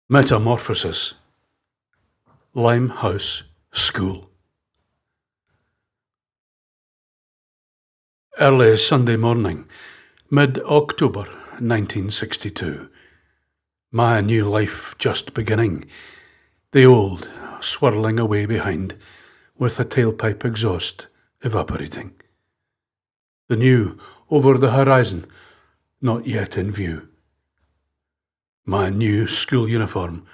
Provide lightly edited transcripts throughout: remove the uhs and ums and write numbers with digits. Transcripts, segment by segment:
Metamorphosis. Limehouse School. Early Sunday morning, mid-October 1962. My new life just beginning. The old swirling away behind, with the tailpipe exhaust evaporating. The new over the horizon, not yet in view. My new school uniform,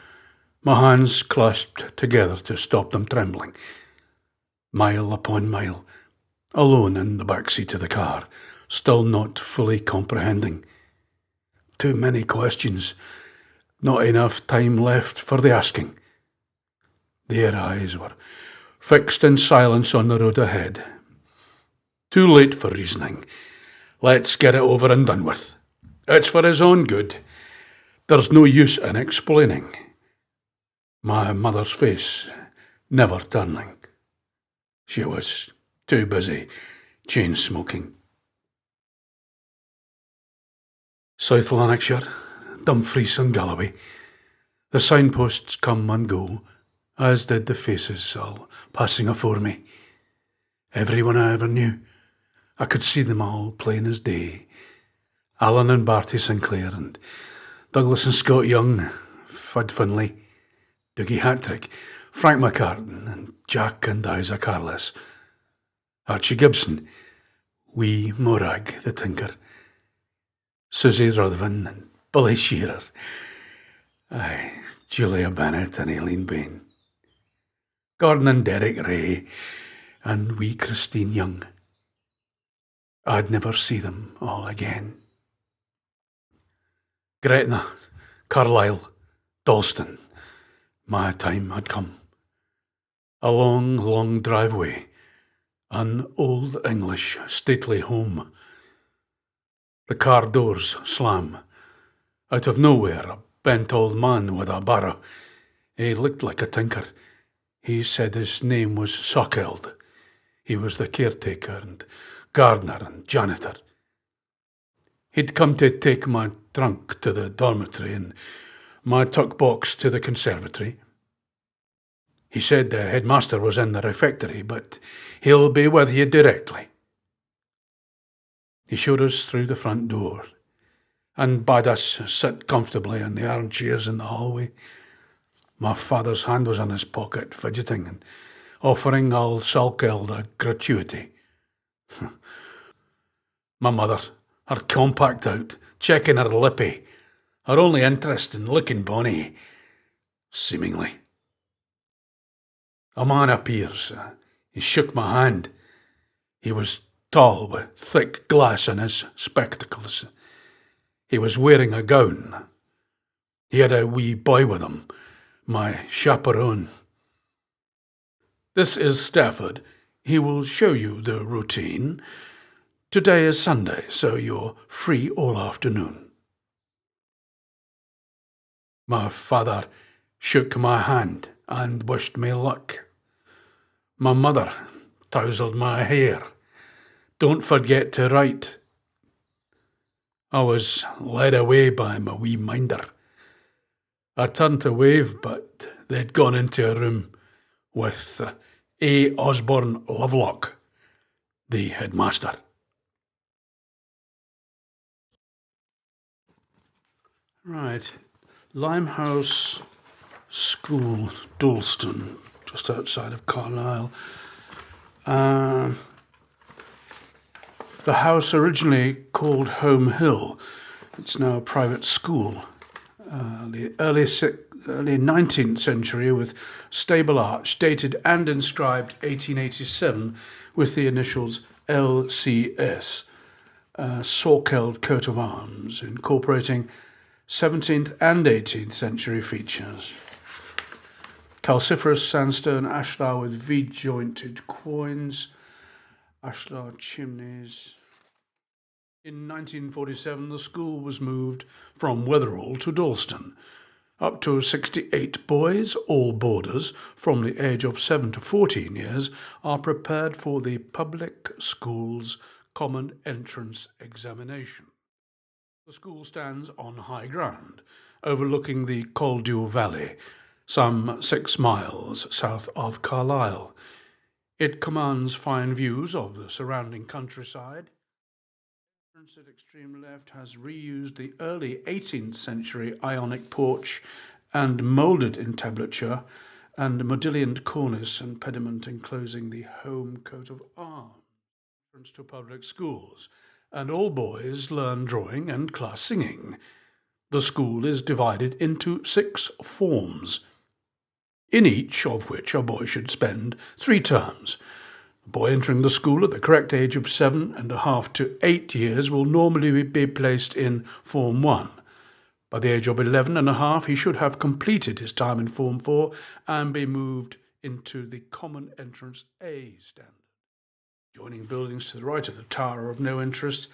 my hands clasped together to stop them trembling. Mile upon mile, alone in the back seat of the car, still not fully comprehending. Too many questions, not enough time left for the asking. Their eyes were fixed in silence on the road ahead. Too late for reasoning. Let's get it over and done with. It's for his own good. There's no use in explaining. My mother's face never turning. She was too busy chain smoking. South Lanarkshire, Dumfries and Galloway. The signposts come and go, as did the faces all passing afore me. Everyone I ever knew, I could see them all plain as day. Alan and Barty Sinclair and Douglas and Scott Young, Fud Finlay, Dougie Hattrick, Frank McCartan and Jack and Isaac Carless, Archie Gibson, wee Morag the Tinker, Susie Ruthven and Billy Shearer, Julia Bennett and Aileen Bain, Gordon and Derek Ray and wee Christine Young. I'd never see them all again. Gretna, Carlisle, Dalston, my time had come. A long, long driveway, an old English stately home. The car doors slam. Out of nowhere, a bent old man with a barrow. He looked like a tinker. He said his name was Sockeld. He was the caretaker and gardener and janitor. He'd come to take my trunk to the dormitory and my tuck box to the conservatory. He said the headmaster was in the refectory, but he'll be with you directly. He showed us through the front door and bade us sit comfortably in the armchairs in the hallway. My father's hand was in his pocket, fidgeting and offering old Salkeld a gratuity. My mother, her compact out, checking her lippy, her only interest in looking bonny, seemingly. A man appears. He shook my hand. He was tall, with thick glass in his spectacles. He was wearing a gown. He had a wee boy with him, my chaperone. This is Stafford. He will show you the routine. Today is Sunday, so you're free all afternoon. My father shook my hand and wished me luck. My mother tousled my hair. Don't forget to write. I was led away by my wee minder. I turned to wave, but they'd gone into a room with A. Osborne Lovelock, the headmaster. Right, Limehouse School, Dalston, just outside of Carlisle. The house originally called Home Hill. It's now a private school. The early 19th century with stable arch, dated and inscribed 1887 with the initials LCS. Salkeld coat of arms, incorporating 17th and 18th century features. Calciferous sandstone ashlar with V-jointed quoins, ashlar chimneys. In 1947, the school was moved from Witherall to Dalston. Up to 68 boys, all boarders, from the age of 7 to 14 years, are prepared for the public school's common entrance examination. The school stands on high ground overlooking the Caldew Valley, some 6 miles south of Carlisle. It commands fine views of the surrounding countryside. The entrance at extreme left has reused the early 18th century Ionic porch and moulded entablature and modillioned cornice and pediment enclosing the home coat of arms. Entrance to public schools, and all boys learn drawing and class singing. The school is divided into 6 forms, in each of which a boy should spend 3 terms. A boy entering the school at the correct age of 7.5 to 8 years will normally be placed in Form 1. By the age of 11.5, he should have completed his time in Form 4 and be moved into the Common Entrance A standard. Adjoining buildings to the right of the Tower of No Interest,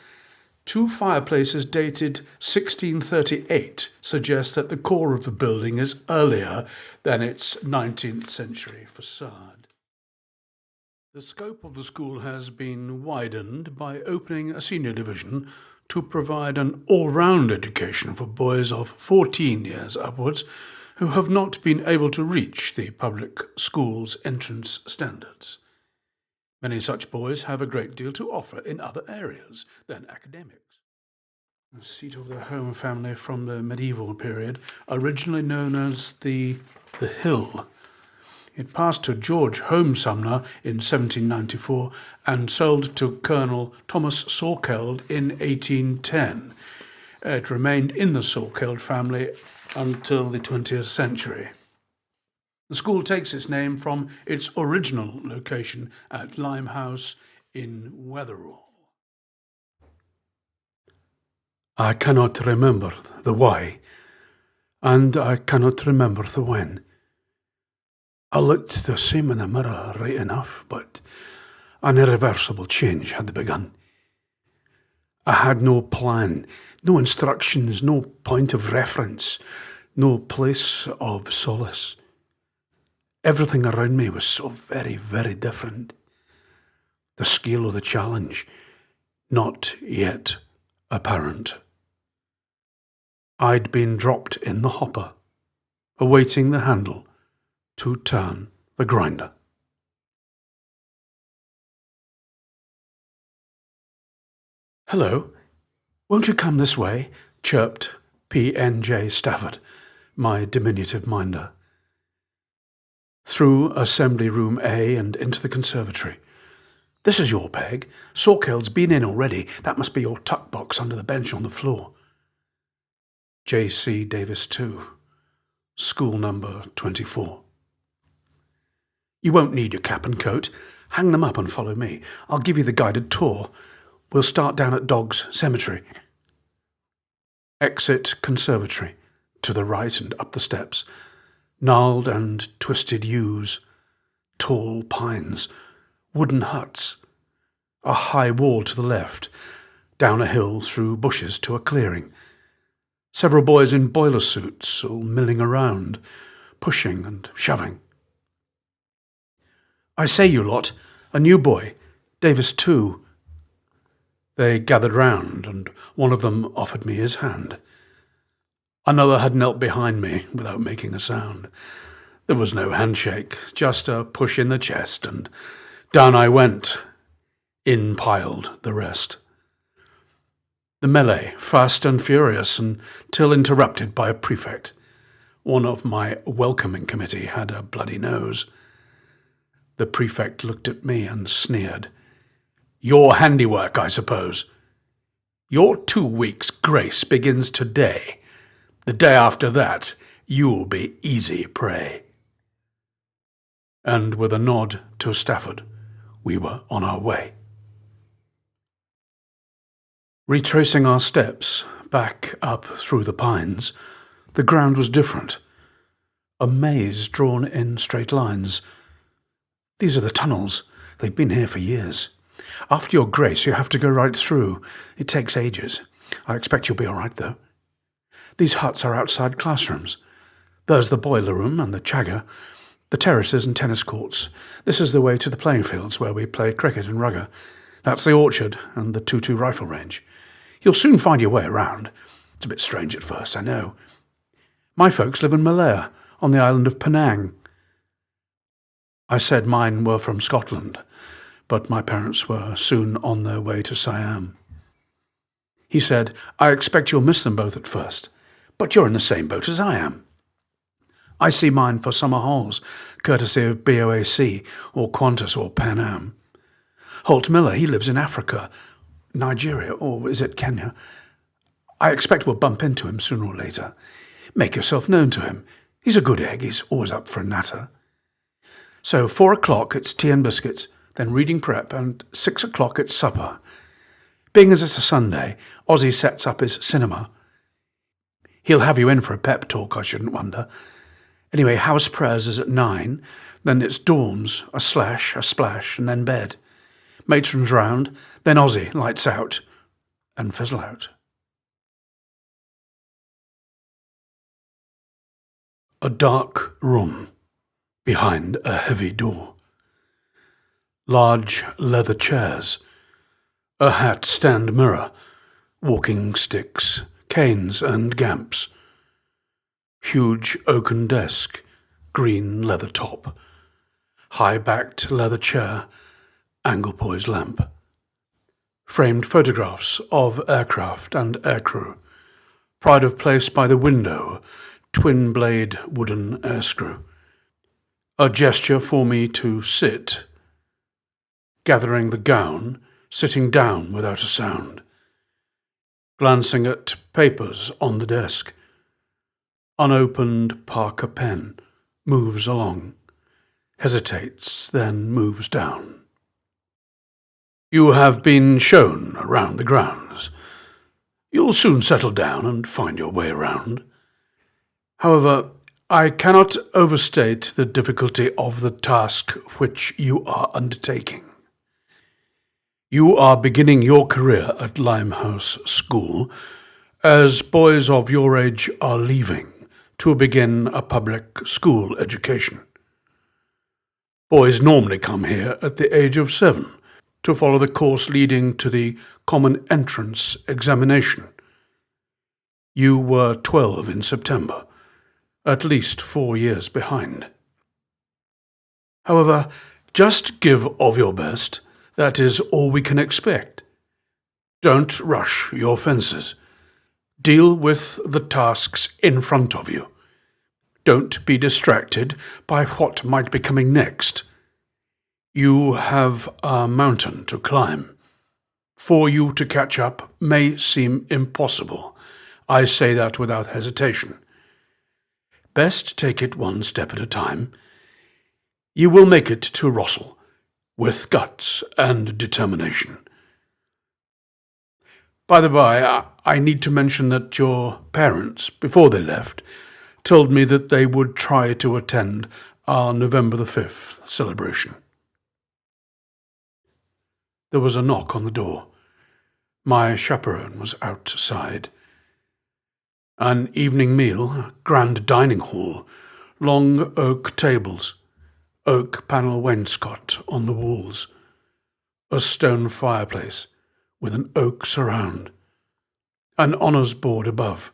2 fireplaces dated 1638 suggest that the core of the building is earlier than its 19th century facade. The scope of the school has been widened by opening a senior division to provide an all-round education for boys of 14 years upwards who have not been able to reach the public school's entrance standards. Many such boys have a great deal to offer in other areas than academics. The seat of the home family from the medieval period, originally known as the Hill. It passed to George Home Sumner in 1794 and sold to Colonel Thomas Salkeld in 1810. It remained in the Salkeld family until the 20th century. The school takes its name from its original location at Limehouse in Weatherall. I cannot remember the why, and I cannot remember the when. I looked the same in the mirror right enough, but an irreversible change had begun. I had no plan, no instructions, no point of reference, no place of solace. Everything around me was so very, very different. The scale of the challenge, not yet apparent. I'd been dropped in the hopper, awaiting the handle to turn the grinder. "Hello, won't you come this way?" chirped P.N.J. Stafford, my diminutive minder. Through Assembly Room A and into the conservatory. "This is your peg. Salkeld's been in already. That must be your tuck box under the bench on the floor." J.C. Davis 2, school number 24. "You won't need your cap and coat. Hang them up and follow me. I'll give you the guided tour. We'll start down at Dogg's Cemetery." Exit conservatory, to the right and up the steps. Gnarled and twisted yews, tall pines, wooden huts, a high wall to the left, down a hill through bushes to a clearing. Several boys in boiler suits all milling around, pushing and shoving. "I say, you lot, a new boy, Davis 2. They gathered round, and one of them offered me his hand. Another had knelt behind me without making a sound. There was no handshake, just a push in the chest, and down I went. In piled the rest. The melee, fast and furious, until interrupted by a prefect. One of my welcoming committee had a bloody nose. The prefect looked at me and sneered. "Your handiwork, I suppose. Your 2 weeks' grace begins today. The day after that, you'll be easy prey." And with a nod to Stafford, we were on our way. Retracing our steps back up through the pines, the ground was different. A maze drawn in straight lines. "These are the tunnels. They've been here for years. After your grace, you have to go right through. It takes ages. I expect you'll be all right, though. These huts are outside classrooms. There's the boiler room and the chagga, the terraces and tennis courts. This is the way to the playing fields where we play cricket and rugger. That's the orchard and the 2-2 rifle range. You'll soon find your way around. It's a bit strange at first, I know. My folks live in Malaya, on the island of Penang. I said mine were from Scotland, but my parents were soon on their way to Siam. He said, I expect you'll miss them both at first, but you're in the same boat as I am. I see mine for summer holes, courtesy of BOAC or Qantas or Pan Am. Holt Miller, he lives in Africa, Nigeria, or is it Kenya? I expect we'll bump into him sooner or later. Make yourself known to him. He's a good egg, he's always up for a natter. So 4 o'clock it's tea and biscuits, then reading prep, and 6 o'clock it's supper. Being as it's a Sunday, Ozzy sets up his cinema. He'll have you in for a pep talk, I shouldn't wonder. Anyway, house prayers is at 9, then it's dorms, a slash, a splash, and then bed. Matron's round, then Ozzy, lights out, and fizzle out. A dark room behind a heavy door. Large leather chairs, a hat-stand mirror, walking sticks, canes and gamps. Huge oaken desk, green leather top, high-backed leather chair, angle-poised lamp. Framed photographs of aircraft and aircrew. Pride of place by the window, twin-blade wooden airscrew. A gesture for me to sit. Gathering the gown, sitting down without a sound. Glancing at papers on the desk. Unopened Parker pen, moves along. Hesitates, then moves down. You have been shown around the grounds. You'll soon settle down and find your way around. However, I cannot overstate the difficulty of the task which you are undertaking. You are beginning your career at Limehouse School, as boys of your age are leaving to begin a public school education. Boys normally come here at the age of 7 to follow the course leading to the Common Entrance Examination. You were 12 in September, at least 4 years behind. However, just give of your best. That is all we can expect. Don't rush your fences. Deal with the tasks in front of you. Don't be distracted by what might be coming next. You have a mountain to climb. For you to catch up may seem impossible. I say that without hesitation. Best take it one step at a time. You will make it to Rossall, with guts and determination. By the by, I need to mention that your parents, before they left, told me that they would try to attend our November the 5th celebration. There was a knock on the door. My chaperone was outside. An evening meal, grand dining hall, long oak tables, oak panel wainscot on the walls, a stone fireplace with an oak surround, an honours board above.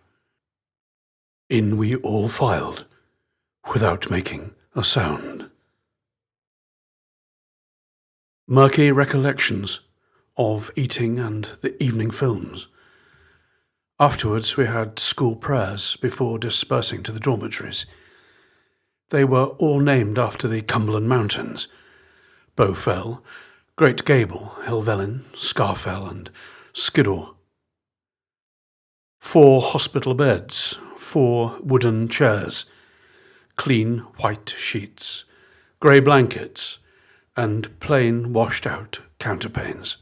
In we all filed, without making a sound. Murky recollections of eating and the evening films. Afterwards we had school prayers before dispersing to the dormitories. They were all named after the Cumberland Mountains: Bowfell, Great Gable, Helvellyn, Scafell and Skiddaw. 4 hospital beds, 4 wooden chairs, clean white sheets, grey blankets, and plain washed-out counterpanes.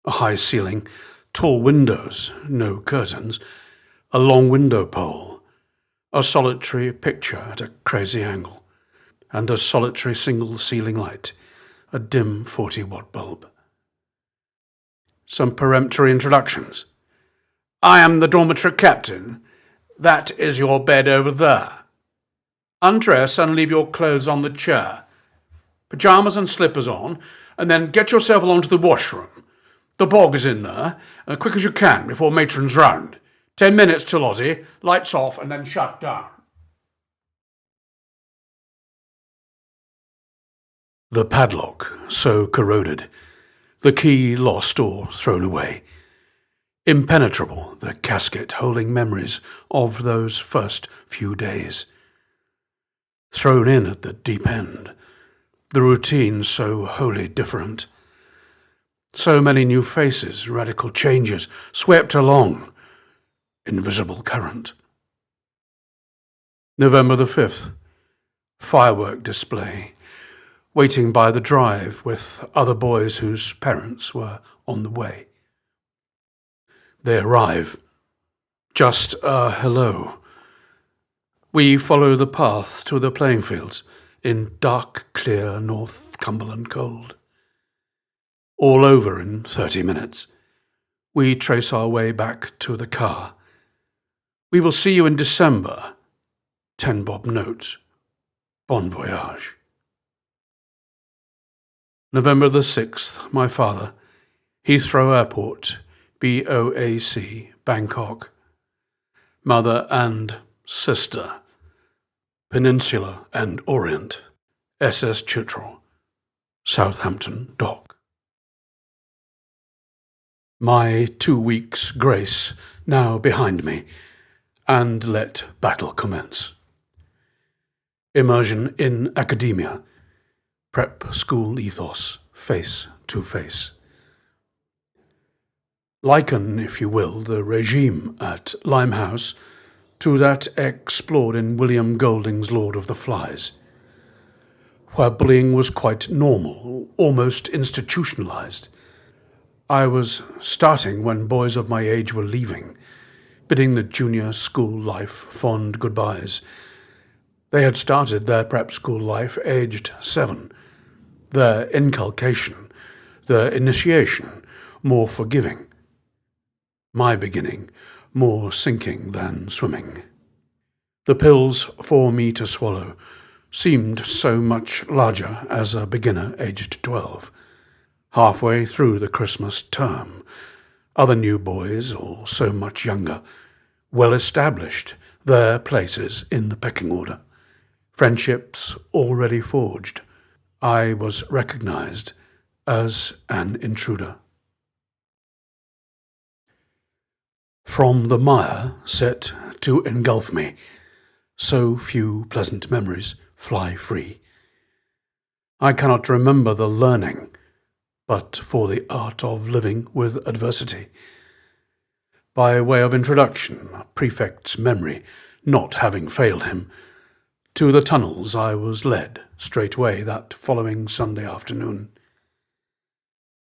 A high ceiling, tall windows, no curtains, a long window pole, a solitary picture at a crazy angle, and a solitary single ceiling light, a dim 40-watt bulb. Some peremptory introductions. I am the dormitory captain. That is your bed over there. Undress and leave your clothes on the chair. Pyjamas and slippers on, and then get yourself along to the washroom. The bog is in there, quick as you can before matron's round. 10 minutes till Aussie, lights off and then shut down. The padlock so corroded, the key lost or thrown away. Impenetrable, the casket holding memories of those first few days. Thrown in at the deep end, the routine so wholly different. So many new faces, radical changes, swept along, invisible current. November the 5th, firework display, waiting by the drive with other boys whose parents were on the way. They arrive. Just a hello. We follow the path to the playing fields in dark, clear North Cumberland cold. All over in 30 minutes. We trace our way back to the car. We will see you in December. 10-bob note. Bon voyage. November the 6th, my father. Heathrow Airport, BOAC, Bangkok. Mother and sister. Peninsula and Orient, SS Chitral, Southampton Dock. My 2 weeks' grace now behind me, and let battle commence. Immersion in academia, prep school ethos, face to face. Liken, if you will, the regime at Limehouse to that explored in William Golding's Lord of the Flies, where bullying was quite normal, almost institutionalized. I was starting when boys of my age were leaving, bidding the junior school life fond goodbyes. They had started their prep school life aged 7. Their inculcation, their initiation, more forgiving. My beginning, more sinking than swimming. The pills for me to swallow seemed so much larger as a beginner aged 12. Halfway through the Christmas term, other new boys, all so much younger, well established, their places in the pecking order. Friendships already forged. I was recognized as an intruder. From the mire set to engulf me, so few pleasant memories fly free. I cannot remember the learning, but for the art of living with adversity. By way of introduction, a prefect's memory not having failed him, to the tunnels I was led straightway that following Sunday afternoon.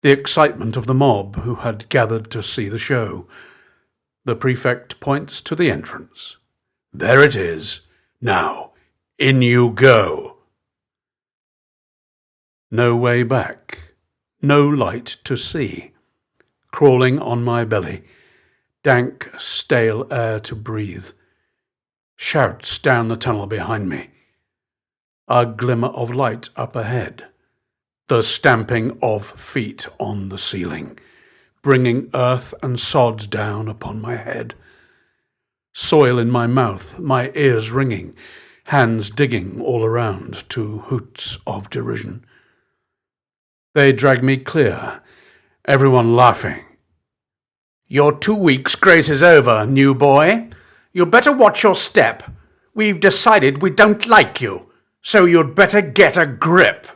The excitement of the mob who had gathered to see the show. The prefect points to the entrance. There it is. Now, in you go. No way back. No light to see. Crawling on my belly. Dank, stale air to breathe. Shouts down the tunnel behind me. A glimmer of light up ahead. The stamping of feet on the ceiling, bringing earth and sods down upon my head. Soil in my mouth, my ears ringing, hands digging all around to hoots of derision. They drag me clear, everyone laughing. Your 2 weeks' grace is over, new boy. You'd better watch your step. We've decided we don't like you, so you'd better get a grip.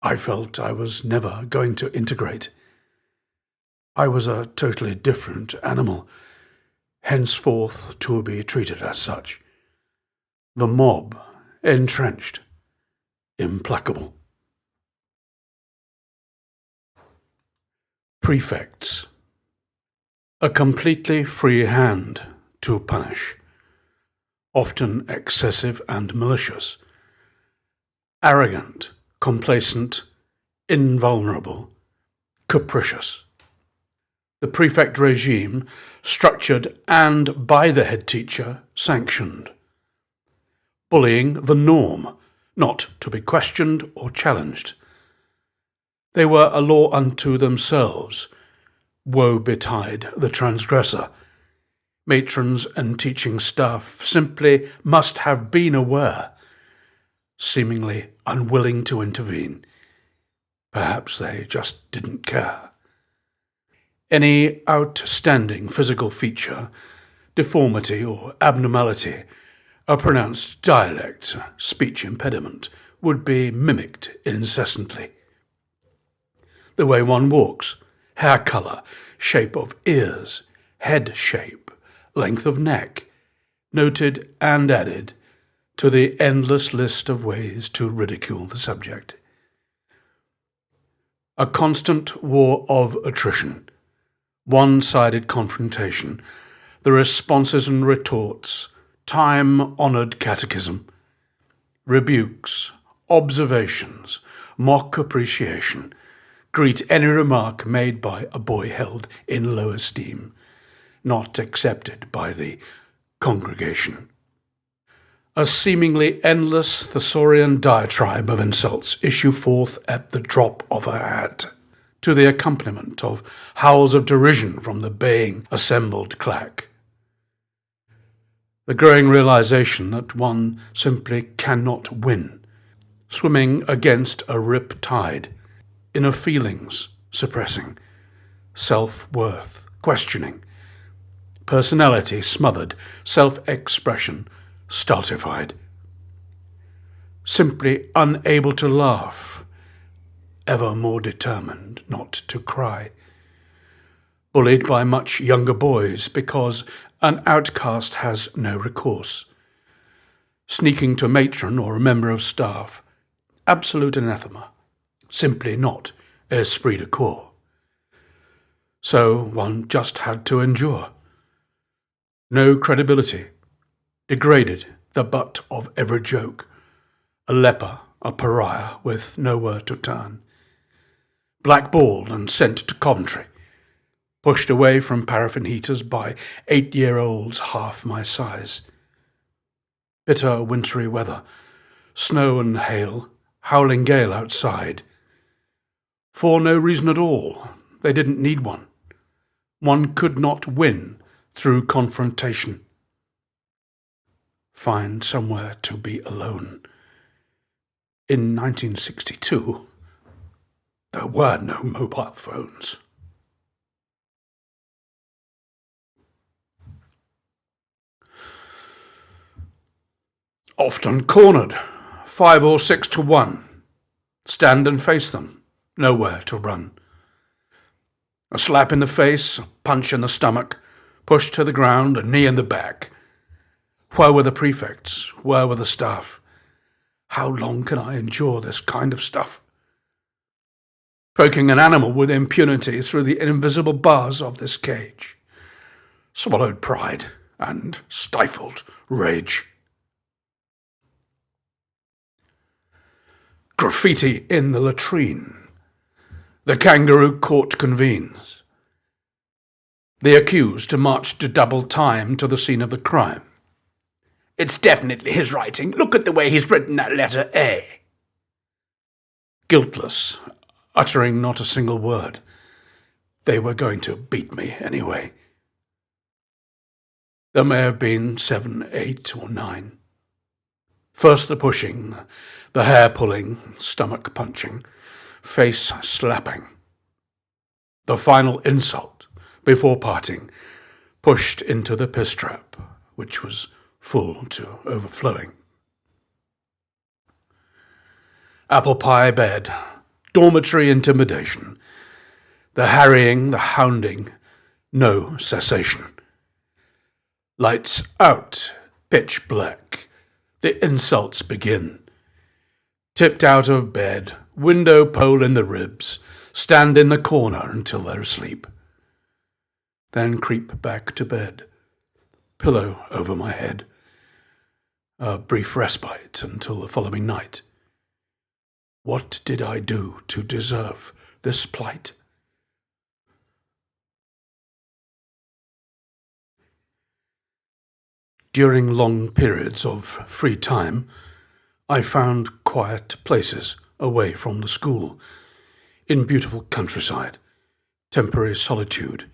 I felt I was never going to integrate. I was a totally different animal, henceforth to be treated as such. The mob, entrenched, implacable. Prefects. A completely free hand to punish, often excessive and malicious, arrogant, complacent, invulnerable, capricious. The prefect regime, structured and by the head teacher, sanctioned. Bullying the norm, not to be questioned or challenged. They were a law unto themselves, Woe betide the transgressor. Matrons and teaching staff simply must have been aware, seemingly unwilling to intervene. Perhaps they just didn't care. Any outstanding physical feature, deformity or abnormality, a pronounced dialect, speech impediment, would be mimicked incessantly. The way one walks, hair colour, shape of ears, head shape, length of neck, noted and added to the endless list of ways to ridicule the subject. A constant war of attrition, one-sided confrontation, the responses and retorts, time-honoured catechism, rebukes, observations, mock appreciation, greet any remark made by a boy held in low esteem, not accepted by the congregation. A seemingly endless thesaurian diatribe of insults issue forth at the drop of a hat, to the accompaniment of howls of derision from the baying assembled claque. The growing realization that one simply cannot win, swimming against a rip tide, inner feelings suppressing, self-worth questioning, personality smothered, self-expression stultified, simply unable to laugh, ever more determined not to cry, bullied by much younger boys because an outcast has no recourse, sneaking to matron or a member of staff, absolute anathema, simply not esprit de corps. So one just had to endure. No credibility, degraded, the butt of every joke, a leper, a pariah with nowhere to turn, blackballed and sent to Coventry, pushed away from paraffin heaters by 8-year-olds half my size. Bitter wintry weather, snow and hail, howling gale outside. For no reason at all, they didn't need one. One could not win through confrontation. Find somewhere to be alone. In 1962, there were no mobile phones. Often cornered, 5 or 6 to 1. Stand and face them, nowhere to run. A slap in the face, a punch in the stomach, push to the ground, a knee in the back. Where were the prefects? Where were the staff? How long can I endure this kind of stuff? Poking an animal with impunity through the invisible bars of this cage. Swallowed pride and stifled rage. Graffiti in the latrine. The kangaroo court convenes. The accused marched double time to the scene of the crime. It's definitely his writing. Look at the way he's written that letter A. Guiltless, uttering not a single word. They were going to beat me anyway. There may have been 7, 8, or 9. First the pushing, the hair pulling, stomach punching, face slapping. The final insult, before parting, pushed into the piss trap, which was full to overflowing. Apple pie bed, dormitory intimidation, the harrying, the hounding, no cessation. Lights out, pitch black, the insults begin. Tipped out of bed, window pole in the ribs, stand in the corner until they're asleep. Then creep back to bed, pillow over my head. A brief respite until the following night. What did I do to deserve this plight? During long periods of free time, I found quiet places away from the school, in beautiful countryside, temporary solitude,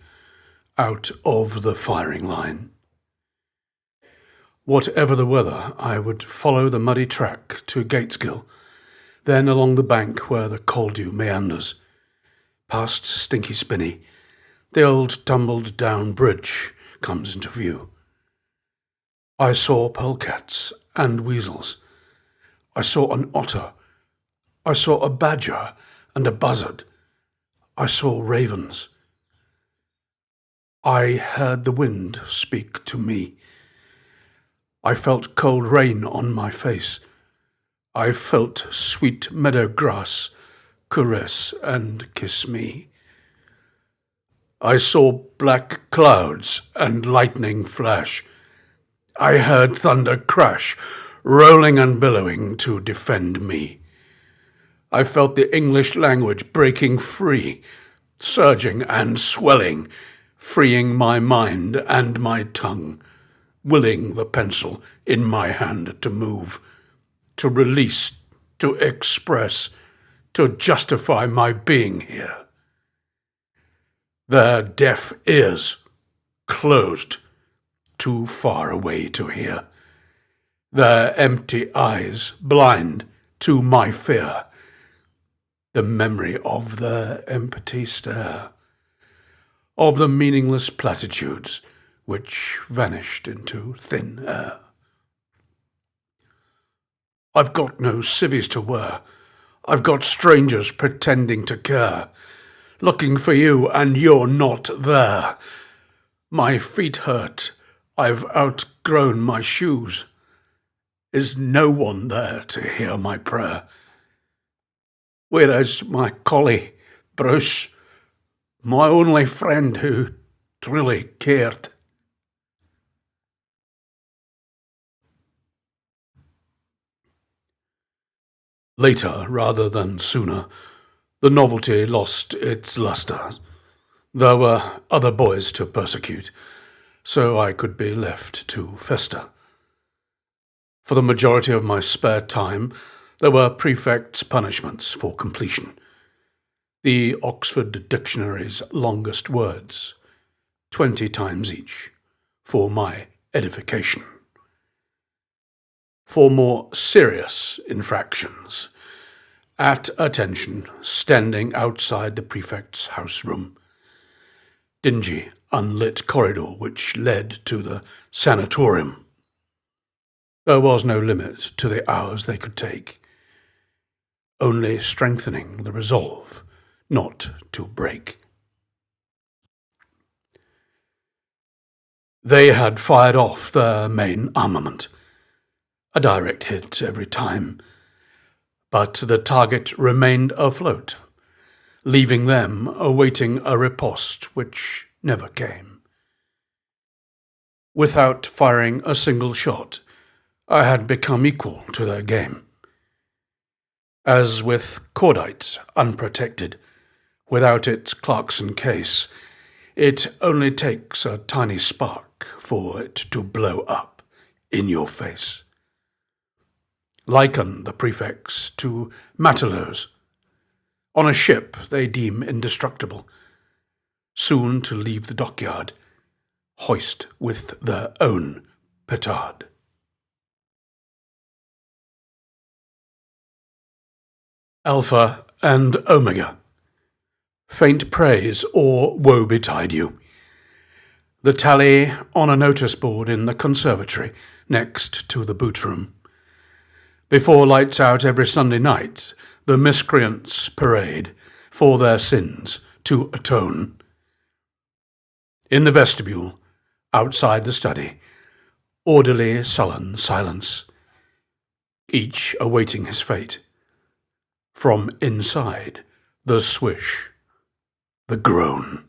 out of the firing line. Whatever the weather, I would follow the muddy track to Gateskill, then along the bank where the Caldew meanders, past Stinky Spinney, the old tumbled-down bridge comes into view. I saw polecats and weasels. I saw an otter. I saw a badger and a buzzard. I saw ravens. I heard the wind speak to me. I felt cold rain on my face. I felt sweet meadow grass caress and kiss me. I saw black clouds and lightning flash. I heard thunder crash, rolling and billowing to defend me. I felt the English language breaking free, surging and swelling, freeing my mind and my tongue, willing the pencil in my hand to move, to release, to express, to justify my being here. Their deaf ears closed, too far away to hear. Their empty eyes blind to my fear. The memory of their empty stare, of the meaningless platitudes which vanished into thin air. I've got no civvies to wear. I've got strangers pretending to care, looking for you and you're not there. My feet hurt. I've outgrown my shoes. Is no one there to hear my prayer? Whereas my collie, Bruce, my only friend who truly cared? Later, rather than sooner, the novelty lost its lustre. There were other boys to persecute, so I could be left to fester. For the majority of my spare time, there were prefect's punishments for completion. The Oxford Dictionary's longest words, 20 times each, for my edification. For more serious infractions, at attention, standing outside the prefect's house room, dingy, unlit corridor which led to the sanatorium. There was no limit to the hours they could take, only strengthening the resolve not to break. They had fired off their main armament, a direct hit every time, but the target remained afloat, leaving them awaiting a riposte which never came. Without firing a single shot, I had become equal to their game. As with cordite unprotected, without its Clarkson case, it only takes a tiny spark for it to blow up in your face. Liken the prefects to matelots. On a ship they deem indestructible, soon to leave the dockyard, hoist with their own petard. Alpha and Omega. Faint praise or woe betide you. The tally on a notice board in the conservatory next to the boot room. Before lights out every Sunday night, the miscreants parade for their sins to atone. In the vestibule, outside the study, orderly, sullen silence, each awaiting his fate. From inside, the swish, the groan.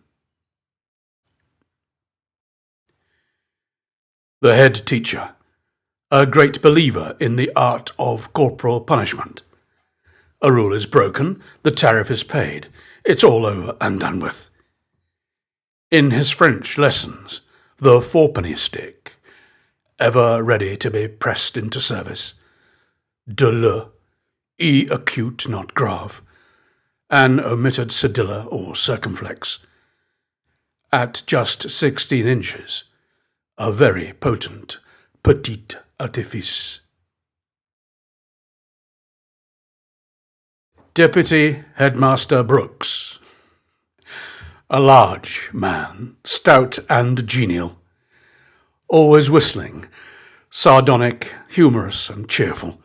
The head teacher, a great believer in the art of corporal punishment. A rule is broken, the tariff is paid, it's all over and done with. In his French lessons, the fourpenny stick, ever ready to be pressed into service. De le, e acute not grave, an omitted cedilla or circumflex, At just 16 inches, a very potent petit artifice. Deputy Headmaster Brooks. A large man, stout and genial, always whistling, sardonic, humorous and cheerful.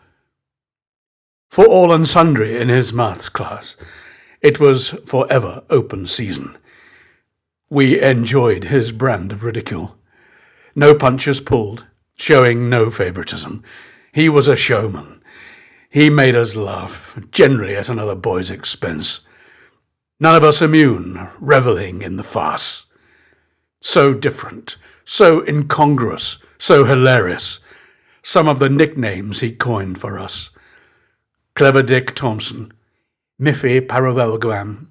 For all and sundry in his maths class, it was forever open season. We enjoyed his brand of ridicule. No punches pulled, showing no favouritism. He was a showman. He made us laugh, generally at another boy's expense. None of us immune, revelling in the farce. So different, so incongruous, so hilarious. Some of the nicknames he coined for us. Clever Dick Thompson, Miffy Parallelgram,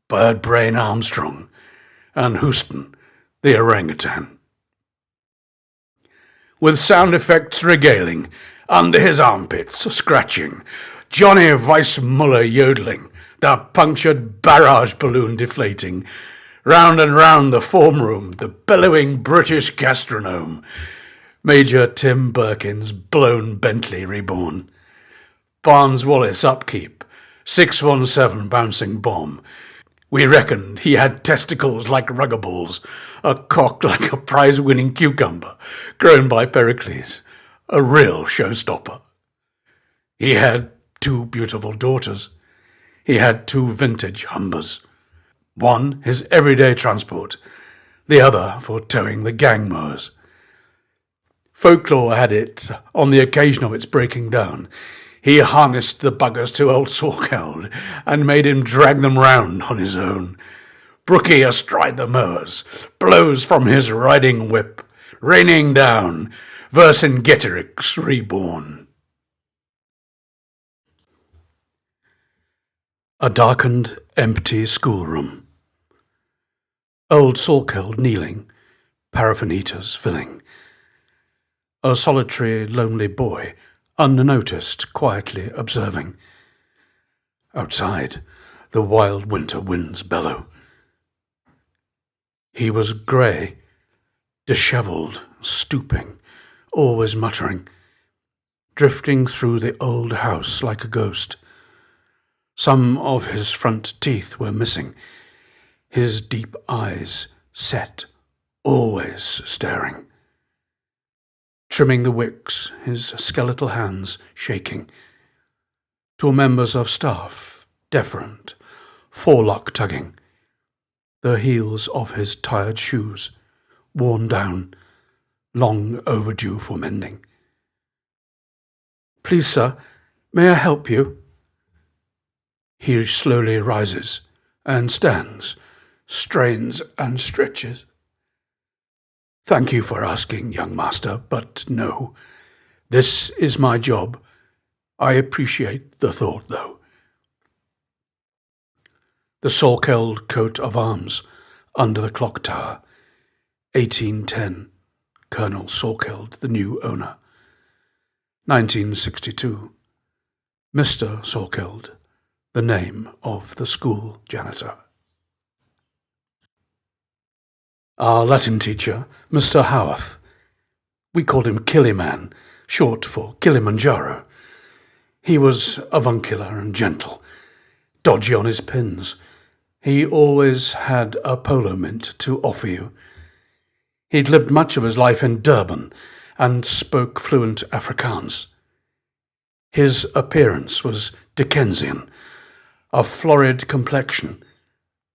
Bird Brain Armstrong, and Houston, the orangutan. With sound effects regaling, under his armpits scratching, Johnny Weissmuller yodeling, the punctured barrage balloon deflating, round and round the form room, the bellowing British gastronome, Major Tim Birkin's blown Bentley reborn, Barnes Wallace upkeep, 617 bouncing bomb. We reckoned he had testicles like rugger balls, a cock like a prize-winning cucumber, grown by Pericles, a real showstopper. He had 2 beautiful daughters. He had 2 vintage Humbers. One his everyday transport, the other for towing the gang mowers. Folklore had it, on the occasion of its breaking down, he harnessed the buggers to old Sorkeld and made him drag them round on his own. Brookie astride the mowers, blows from his riding whip, raining down, Vercingetorix reborn. A darkened, empty schoolroom. Old Sorkeld kneeling, paraffin heaters filling. A solitary, lonely boy, unnoticed, quietly observing. Outside, the wild winter winds bellow. He was grey, dishevelled, stooping, always muttering, drifting through the old house like a ghost. Some of his front teeth were missing, his deep eyes set, always staring. Trimming the wicks, his skeletal hands shaking. To members of staff, deferent, forelock tugging. The heels of his tired shoes, worn down, long overdue for mending. "Please, sir, may I help you?" He slowly rises and stands, strains and stretches. "Thank you for asking, young master, but no. This is my job. I appreciate the thought, though." The Sorkeld coat of arms under the clock tower, 1810, Colonel Sorkeld, the new owner. 1962, Mr. Sorkeld, the name of the school janitor. Our Latin teacher, Mr. Howarth. We called him Killyman, short for Kilimanjaro. He was avuncular and gentle, dodgy on his pins. He always had a polo mint to offer you. He'd lived much of his life in Durban and spoke fluent Afrikaans. His appearance was Dickensian, a florid complexion,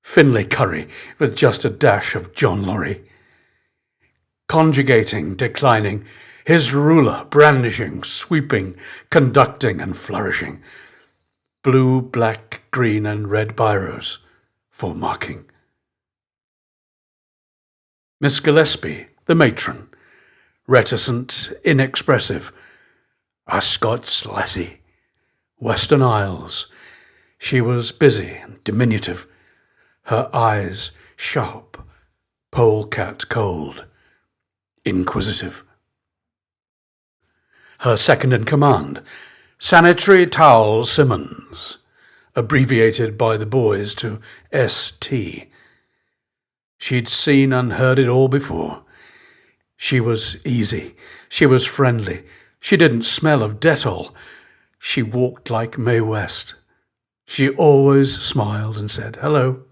Finlay curry with just a dash of John Lorry. Conjugating, declining, his ruler brandishing, sweeping, conducting and flourishing. Blue, black, green and red biros for marking. Miss Gillespie, the matron, reticent, inexpressive, a Scots lassie, Western Isles. She was busy and diminutive, her eyes sharp, polecat cold, inquisitive. Her second in command, Sanitary Towel Simmons, abbreviated by the boys to ST. She'd seen and heard it all before. She was easy. She was friendly. She didn't smell of Dettol. She walked like Mae West. She always smiled and said, "Hello."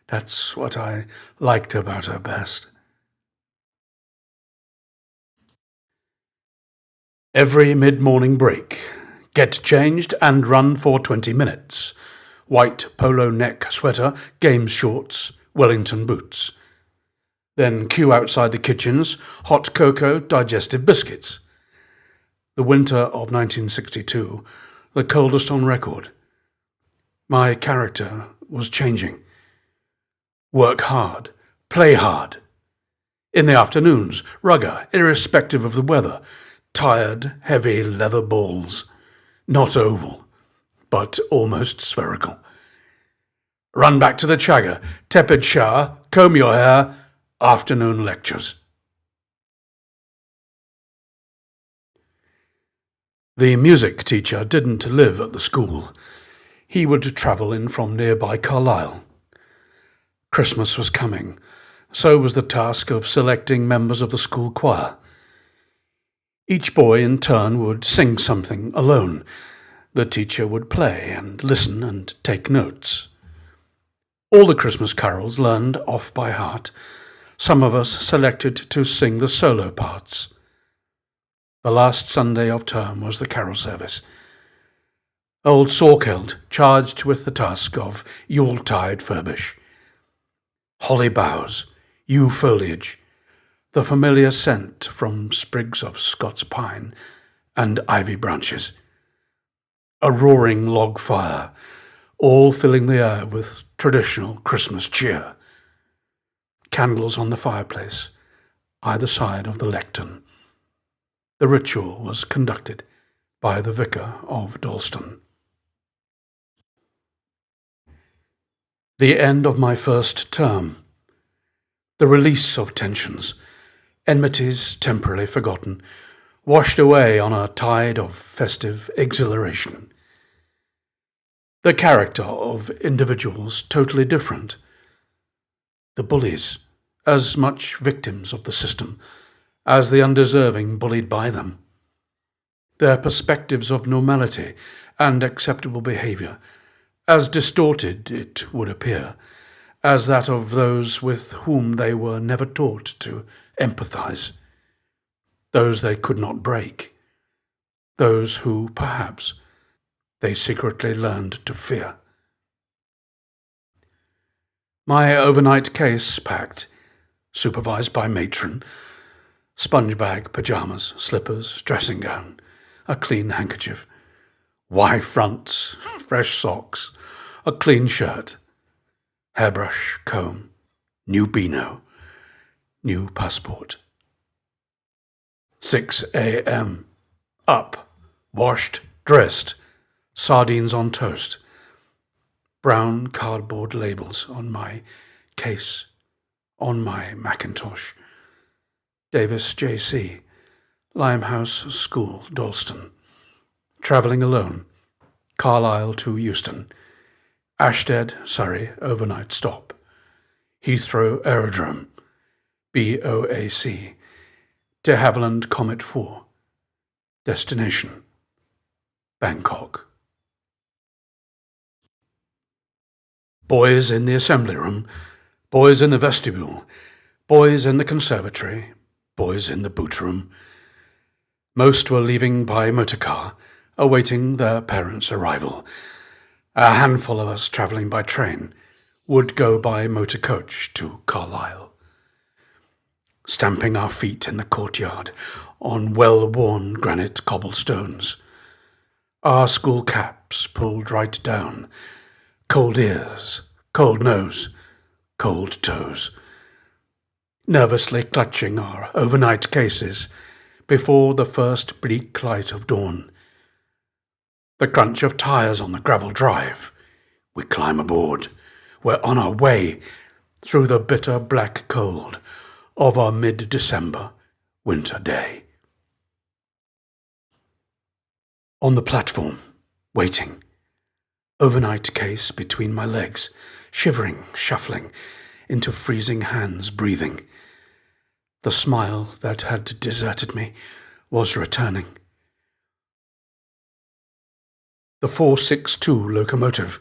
That's what I liked about her best. Every mid-morning break, get changed and run for 20 minutes. White polo neck sweater, games shorts, Wellington boots. Then queue outside the kitchens, hot cocoa, digestive biscuits. The winter of 1962, the coldest on record. My character was changing. Work hard, play hard. In the afternoons, rugger, irrespective of the weather. Tired, heavy leather balls. Not oval, but almost spherical. Run back to the Chagga, tepid shower, comb your hair, afternoon lectures. The music teacher didn't live at the school. He would travel in from nearby Carlisle. Christmas was coming. So was the task of selecting members of the school choir. Each boy in turn would sing something alone. The teacher would play and listen and take notes. All the Christmas carols learned off by heart. Some of us selected to sing the solo parts. The last Sunday of term was the carol service. Old Sorkeld charged with the task of Yuletide furbish. Holly boughs, yew foliage, the familiar scent from sprigs of Scots pine and ivy branches. A roaring log fire, all filling the air with traditional Christmas cheer. Candles on the fireplace, either side of the lectern. The ritual was conducted by the vicar of Dalston. The end of my first term. The release of tensions, enmities temporarily forgotten, washed away on a tide of festive exhilaration. The character of individuals totally different. The bullies, as much victims of the system as the undeserving bullied by them. Their perspectives of normality and acceptable behaviour, as distorted, it would appear, as that of those with whom they were never taught to empathise, those they could not break, those who, perhaps, they secretly learned to fear. My overnight case packed, supervised by matron, sponge bag, pyjamas, slippers, dressing gown, a clean handkerchief, wide fronts, fresh socks, a clean shirt, hairbrush, comb, new beano, new passport. 6 a.m. Up, washed, dressed, sardines on toast, brown cardboard labels on my case, on my Macintosh. Davis J.C., Limehouse School, Dalston. Travelling alone, Carlisle to Euston. Ashstead, Surrey, overnight stop. Heathrow Aerodrome, BOAC. De Havilland Comet 4. Destination, Bangkok. Boys in the assembly room, boys in the vestibule, boys in the conservatory, boys in the boot room. Most were leaving by motor car, awaiting their parents' arrival. A handful of us travelling by train would go by motor coach to Carlisle. Stamping our feet in the courtyard on well-worn granite cobblestones. Our school caps pulled right down, cold ears, cold nose, cold toes. Nervously clutching our overnight cases before the first bleak light of dawn. The crunch of tyres on the gravel drive. We climb aboard. We're on our way through the bitter black cold of our mid-December winter day. On the platform, waiting. Overnight case between my legs, shivering, shuffling, into freezing hands breathing. The smile that had deserted me was returning. The 462 locomotive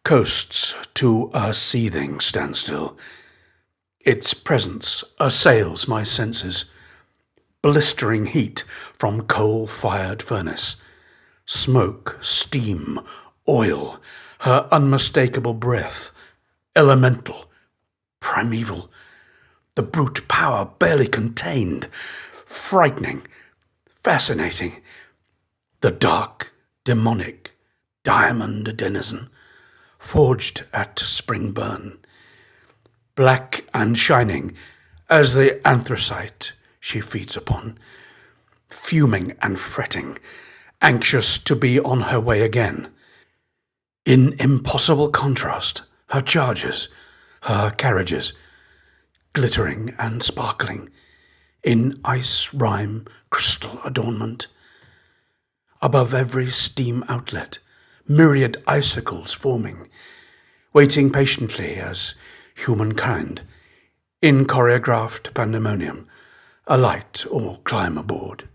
coasts to a seething standstill. Its presence assails my senses. Blistering heat from coal-fired furnace. Smoke, steam, oil, her unmistakable breath, elemental, primeval, the brute power barely contained, frightening, fascinating, the dark, demonic, diamond denizen, forged at spring burn, black and shining as the anthracite she feeds upon, fuming and fretting, anxious to be on her way again. In impossible contrast, her charges, her carriages, glittering and sparkling, in ice rime crystal adornment. Above every steam outlet, myriad icicles forming, waiting patiently as humankind, in choreographed pandemonium, alight or climb aboard.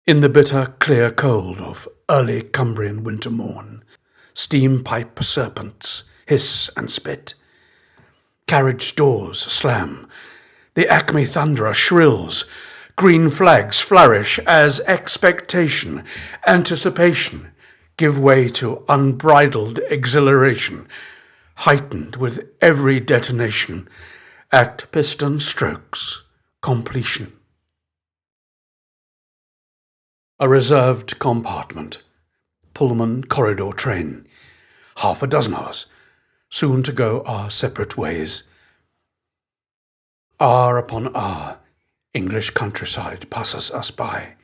In the bitter, clear cold of early Cumbrian winter morn, steam pipe serpents hiss and spit. Carriage doors slam. The Acme thunderer shrills. Green flags flourish as expectation, anticipation give way to unbridled exhilaration, heightened with every detonation, at piston strokes, completion. A reserved compartment, Pullman corridor train, half a dozen hours, soon to go our separate ways. Hour upon hour, English countryside passes us by.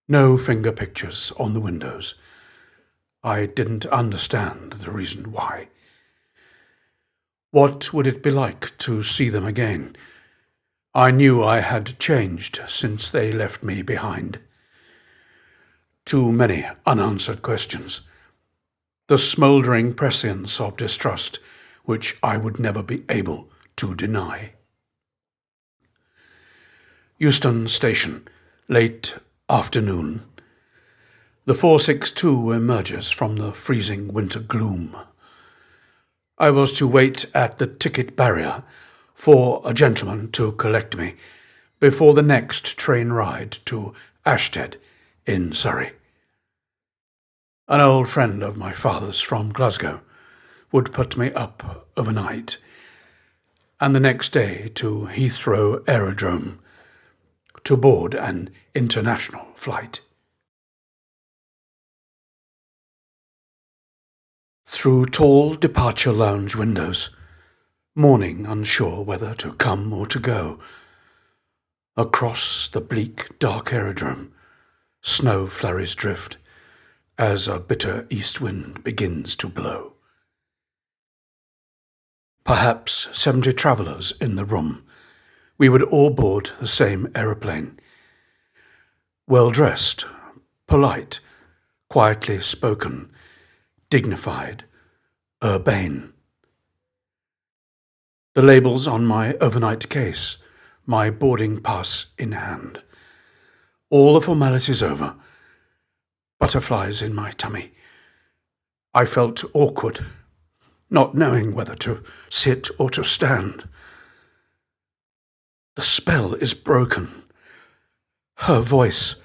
No finger pictures on the windows. I didn't understand the reason why. What would it be like to see them again? I knew I had changed since they left me behind. Too many unanswered questions. The smouldering prescience of distrust, which I would never be able to deny. Euston Station, late afternoon. The 462 emerges from the freezing winter gloom. I was to wait at the ticket barrier for a gentleman to collect me before the next train ride to Ashted in Surrey. An old friend of my father's from Glasgow would put me up overnight, and the next day to Heathrow Aerodrome to board an international flight. Through tall departure lounge windows, morning unsure whether to come or to go. Across the bleak, dark aerodrome, snow flurries drift as a bitter east wind begins to blow. Perhaps 70 travellers in the room. We would all board the same aeroplane. Well-dressed, polite, quietly spoken, dignified, urbane. The labels on my overnight case, my boarding pass in hand. All the formalities over. Butterflies in my tummy. I felt awkward, not knowing whether to sit or to stand. The spell is broken. Her voice,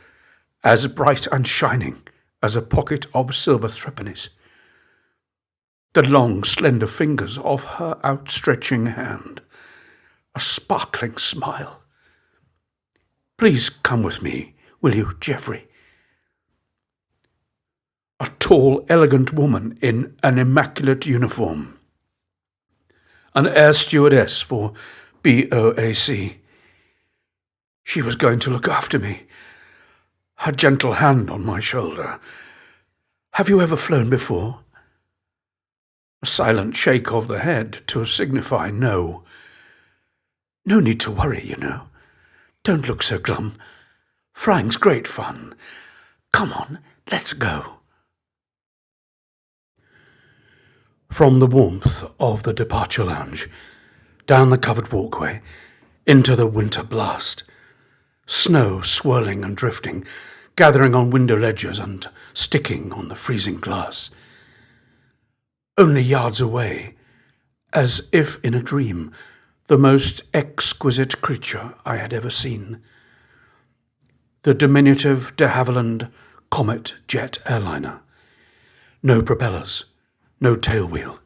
as bright and shining as a pocket of silver threepennies. The long, slender fingers of her outstretching hand. A sparkling smile. Please come with me, will you, Geoffrey? A tall, elegant woman in an immaculate uniform. An air stewardess for BOAC. She was going to look after me. Her gentle hand on my shoulder. Have you ever flown before? A silent shake of the head to signify no. No need to worry, you know. Don't look so glum. Flying's great fun. Come on, let's go. From the warmth of the departure lounge, down the covered walkway, into the winter blast. Snow swirling and drifting, gathering on window ledges and sticking on the freezing glass. Only yards away, as if in a dream, the most exquisite creature I had ever seen. The diminutive de Havilland Comet jet airliner. No propellers, no tailwheel.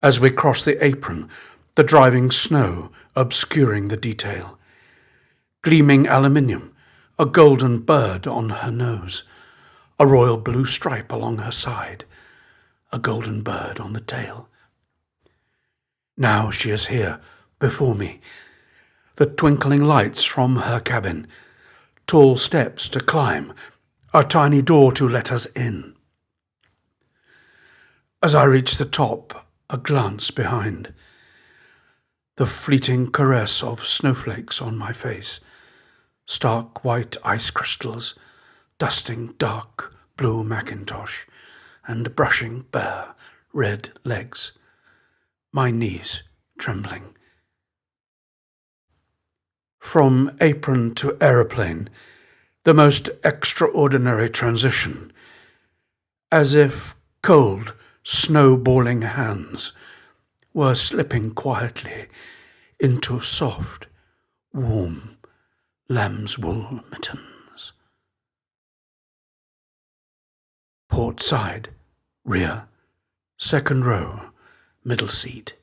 As we crossed the apron, the driving snow obscuring the detail. Gleaming aluminium, a golden bird on her nose, a royal blue stripe along her side, a golden bird on the tail. Now she is here, before me. The twinkling lights from her cabin, tall steps to climb, a tiny door to let us in. As I reach the top, a glance behind. The fleeting caress of snowflakes on my face, stark white ice crystals, dusting dark blue mackintosh, and brushing bare red legs, my knees trembling. From apron to aeroplane, the most extraordinary transition, as if cold, snowballing hands were slipping quietly into soft, warm lamb's wool mittens. Port side, rear, second row, middle seat.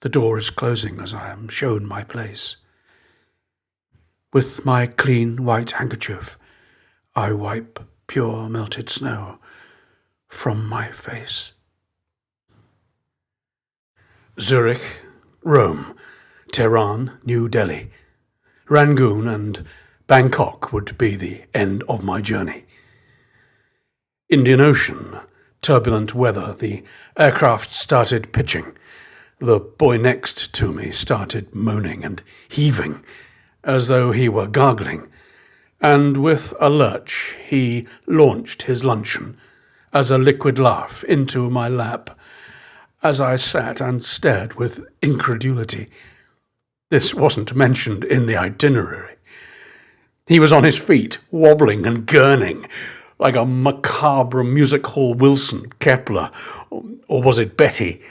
The door is closing as I am shown my place. With my clean white handkerchief, I wipe pure melted snow from my face. Zurich, Rome, Tehran, New Delhi, Rangoon and Bangkok would be the end of my journey. Indian Ocean, turbulent weather, the aircraft started pitching. The boy next to me started moaning and heaving, as though he were gargling, and with a lurch he launched his luncheon as a liquid laugh into my lap, as I sat and stared with incredulity. This wasn't mentioned in the itinerary. He was on his feet, wobbling and gurning, like a macabre music hall Wilson, Kepler, or was it Betty?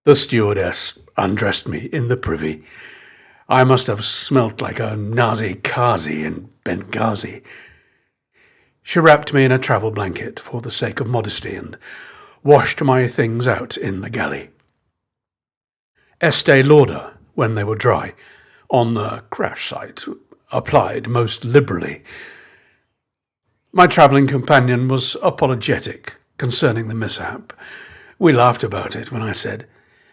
The stewardess undressed me in the privy. I must have smelt like a Nazi-Kazi in Benghazi. She wrapped me in a travel blanket for the sake of modesty and washed my things out in the galley. Estee Lauder, when they were dry, on the crash site, applied most liberally. My travelling companion was apologetic concerning the mishap. We laughed about it when I said,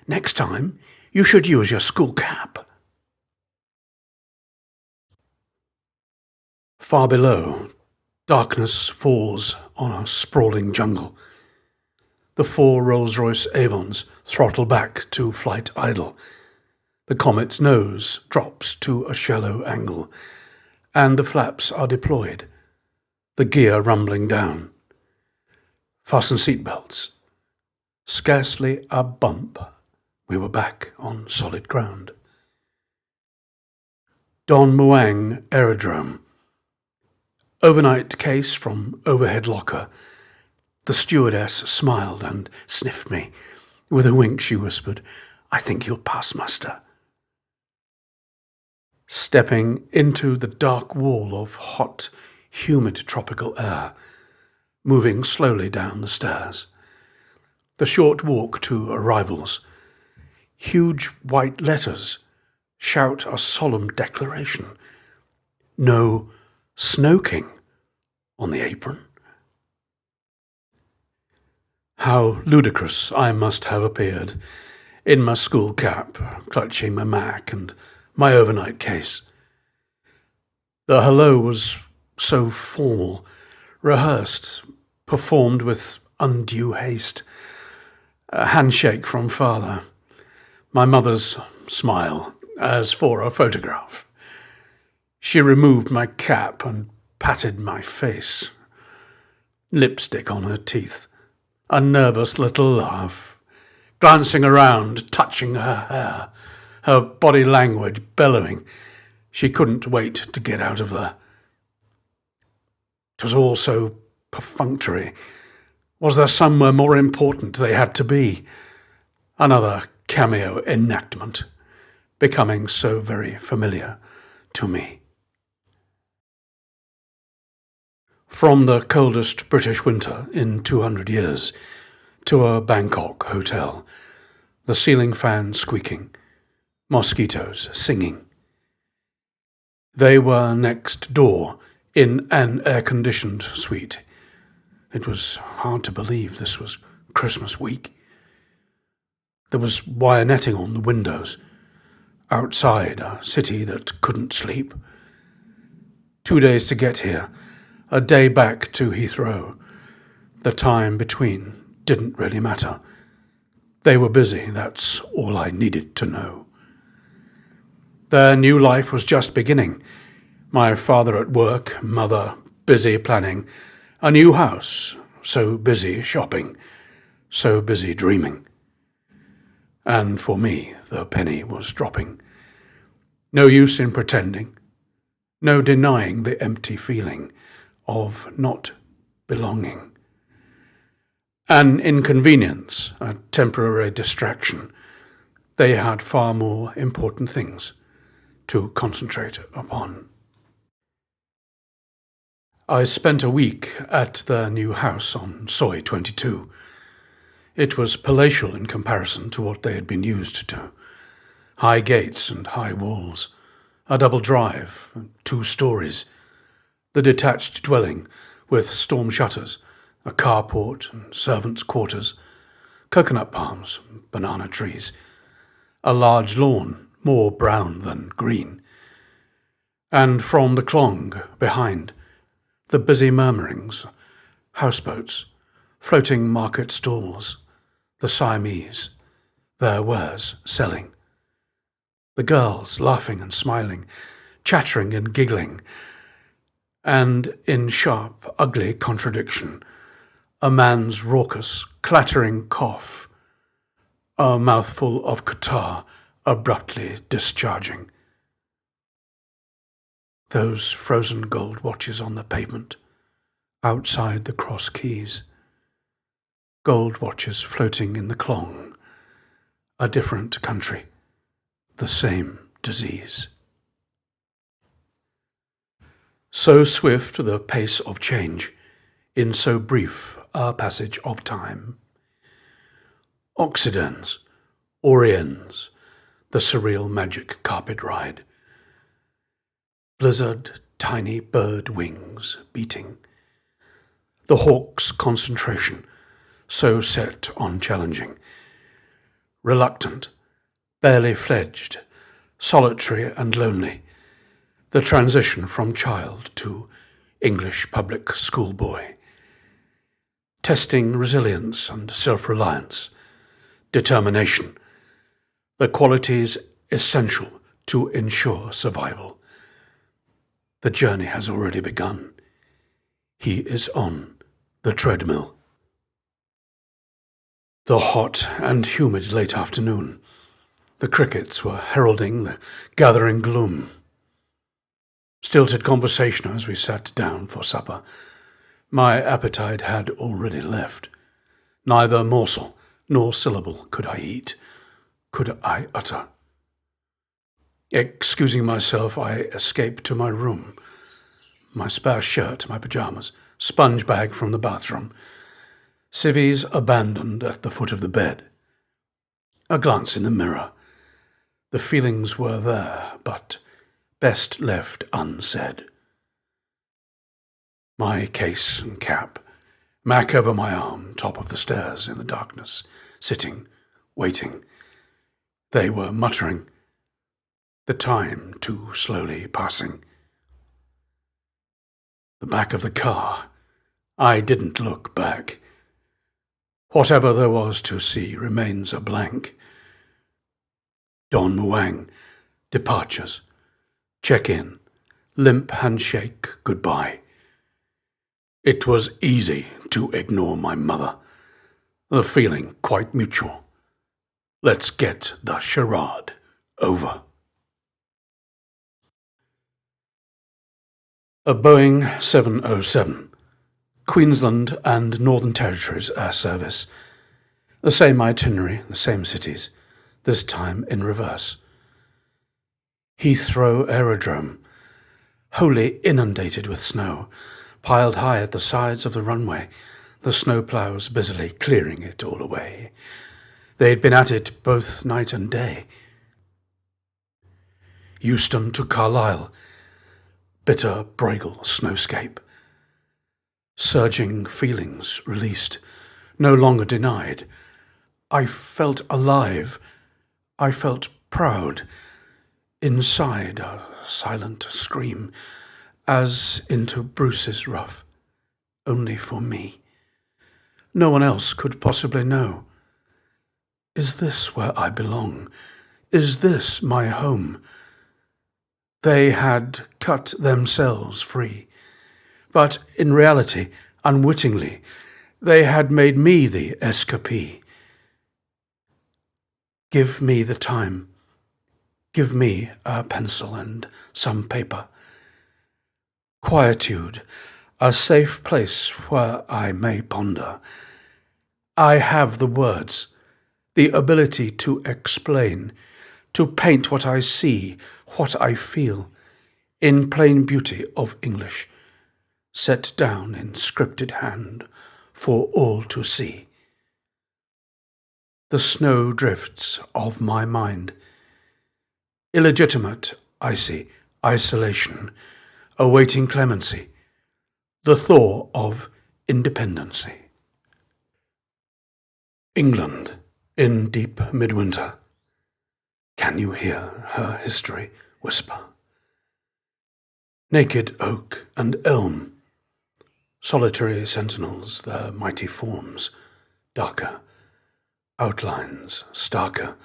"Next time, you should use your school cap." Far below, darkness falls on a sprawling jungle. The 4 Rolls-Royce Avons throttle back to flight idle. The Comet's nose drops to a shallow angle, and the flaps are deployed, the gear rumbling down. Fasten seatbelts. Scarcely a bump. We were back on solid ground. Don Muang Aerodrome. Overnight case from overhead locker. The stewardess smiled and sniffed me. With a wink she whispered, "I think you'll pass muster." Stepping into the dark wall of hot, humid tropical air, moving slowly down the stairs. The short walk to arrivals. Huge white letters shout a solemn declaration. No Snow King on the apron. How ludicrous I must have appeared, in my school cap, clutching my Mac and my overnight case. The hello was so formal, rehearsed, performed with undue haste. A handshake from father, my mother's smile, as for a photograph. She removed my cap and patted my face. Lipstick on her teeth, a nervous little laugh, glancing around, touching her hair, her body language bellowing. She couldn't wait to get out of there. It was all so perfunctory. Was there somewhere more important they had to be? Another cameo enactment, becoming so very familiar to me. From the coldest British winter in 200 years to a Bangkok hotel, the ceiling fan squeaking, mosquitoes singing. They were next door in an air-conditioned suite. It was hard to believe this was Christmas week. There was wire netting on the windows. Outside, a city that couldn't sleep. 2 days to get here, a day back to Heathrow. The time between didn't really matter. They were busy, that's all I needed to know. Their new life was just beginning. My father at work, mother busy planning. A new house, so busy shopping, so busy dreaming. And for me, the penny was dropping. No use in pretending, no denying the empty feeling of not belonging. An inconvenience, a temporary distraction. They had far more important things to concentrate upon. I spent a week at their new house on Soi 22. It was palatial in comparison to what they had been used to. High gates and high walls, a double drive, 2 stories, the detached dwelling with storm shutters, a carport and servants' quarters, coconut palms, banana trees, a large lawn, more brown than green. And from the Klong behind, the busy murmurings, houseboats, floating market stalls, the Siamese, their wares selling. The girls laughing and smiling, chattering and giggling, and in sharp, ugly contradiction, a man's raucous, clattering cough, a mouthful of catarrh abruptly discharging. Those frozen gold watches on the pavement, outside the cross keys. Gold watches floating in the Klong, a different country, the same disease. So swift the pace of change, in so brief a passage of time. Occidents, Orients, the surreal magic carpet ride. Blizzard, tiny bird wings beating. The hawk's concentration, so set on challenging. Reluctant, barely fledged, solitary and lonely. The transition from child to English public school boy. Testing resilience and self-reliance, determination, the qualities essential to ensure survival. The journey has already begun. He is on the treadmill. The hot and humid late afternoon. The crickets were heralding the gathering gloom. Stilted conversation as we sat down for supper. My appetite had already left. Neither morsel nor syllable could I eat, could I utter. Excusing myself, I escaped to my room. My spare shirt, my pyjamas, sponge bag from the bathroom. Civvies abandoned at the foot of the bed. A glance in the mirror. The feelings were there, but best left unsaid. My case and cap, Mac over my arm, top of the stairs in the darkness, sitting, waiting. They were muttering. The time too slowly passing. The back of the car. I didn't look back. Whatever there was to see remains a blank. Don Muang, departures, check-in, limp handshake, goodbye. It was easy to ignore my mother. the feeling quite mutual. Let's get the charade over. A Boeing 707, Queensland and Northern Territories Air Service. The same itinerary, the same cities, this time in reverse. Heathrow Aerodrome, wholly inundated with snow, piled high at the sides of the runway, the snowploughs busily clearing it all away. They'd been at it both night and day. Euston to Carlisle, bitter Bruegel snowscape. Surging feelings released, no longer denied. I felt alive. I felt proud. Inside a silent scream, as into Bruce's rough, only for me. No one else could possibly know. Is this where I belong? Is this my home? They had cut themselves free, but in reality, unwittingly, they had made me the escapee. Give me the time. Give me a pencil and some paper. Quietude, a safe place where I may ponder. I have the words, the ability to explain, to paint what I see, what I feel, in plain beauty of English, set down in scripted hand for all to see. The snow drifts of my mind, illegitimate, icy isolation, awaiting clemency, the thaw of independency. England in deep midwinter. Can you hear her history whisper? Naked oak and elm, solitary sentinels, their mighty forms, darker, outlines starker.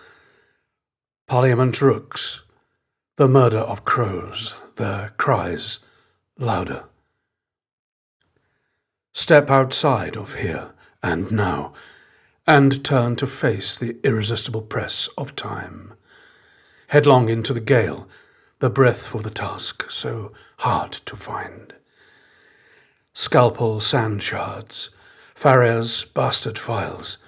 Parliament rooks, the murder of crows, their cries louder. Step outside of here and now, and turn to face the irresistible press of time. Headlong into the gale, the breath for the task so hard to find. Scalpel sand shards, Farrier's bastard files,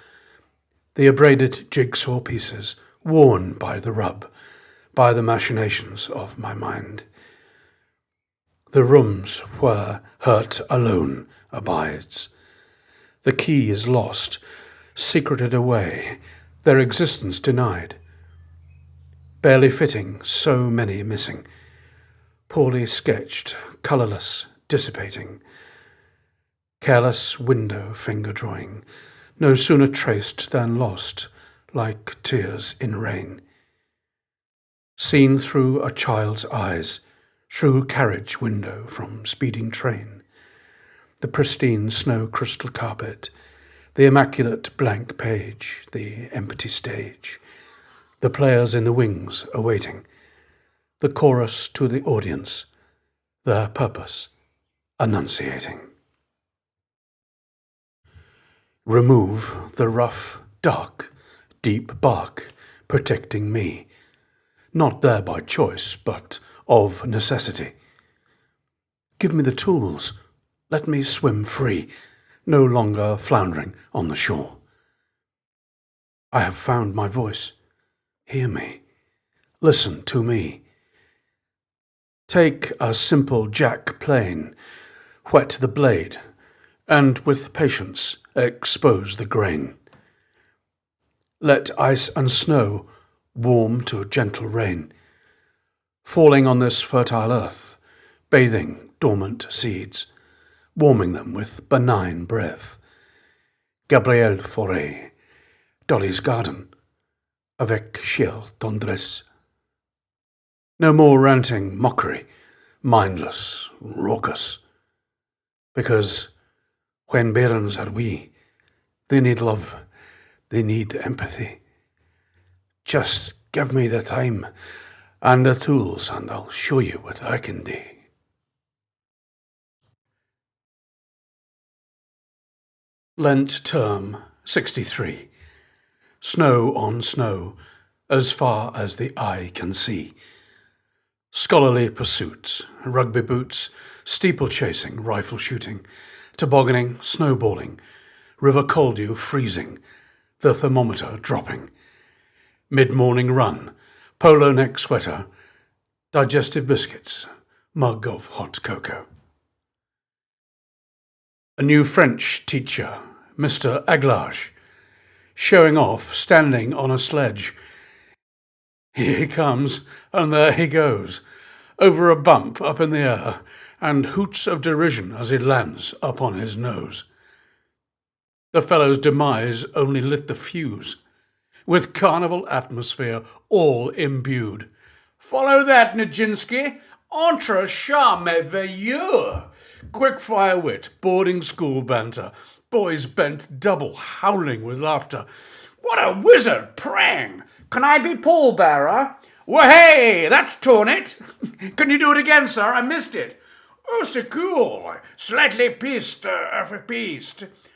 the abraded jigsaw pieces worn by the rub, by the machinations of my mind. The rooms where hurt alone abides. The key is lost, secreted away, their existence denied. Barely fitting, so many missing. Poorly sketched, colourless, dissipating. Careless window finger drawing, no sooner traced than lost, like tears in rain. Seen through a child's eyes, through carriage window from speeding train. The pristine snow crystal carpet, the immaculate blank page, the empty stage, the players in the wings awaiting, the chorus to the audience, their purpose enunciating. Remove the rough, dark, deep bark protecting me, not there by choice, but of necessity. Give me the tools, let me swim free, no longer floundering on the shore. I have found my voice. Hear me. Listen to me. Take a simple jack plane, whet the blade, and with patience expose the grain. Let ice and snow warm to gentle rain, falling on this fertile earth, bathing dormant seeds, warming them with benign breath. Gabrielle Fauré, Dolly's Garden, avec chère tendresse. No more ranting mockery, mindless, raucous. Because when bairns are wee, they need love, they need empathy. Just give me the time and the tools, and I'll show you what I can do. Lent term 63. Snow on snow, as far as the eye can see. Scholarly pursuits, rugby boots, steeplechasing, rifle shooting, tobogganing, snowballing, river cold-dew freezing, the thermometer dropping, mid-morning run, polo neck sweater, digestive biscuits, mug of hot cocoa. A new French teacher, Mr. Aglage, showing off, standing on a sledge. Here he comes, and there he goes, over a bump up in the air, and hoots of derision as he lands upon his nose. The fellow's demise only lit the fuse, with carnival atmosphere all imbued. Follow that, Nijinsky. Entre charme et veilleur. Quick-fire wit, boarding school banter, boys bent double, howling with laughter. What a wizard prang! Can I be pallbearer? Well, hey, that's torn it. Can you do it again, sir? I missed it. Oh, c'est cool. Slightly piste.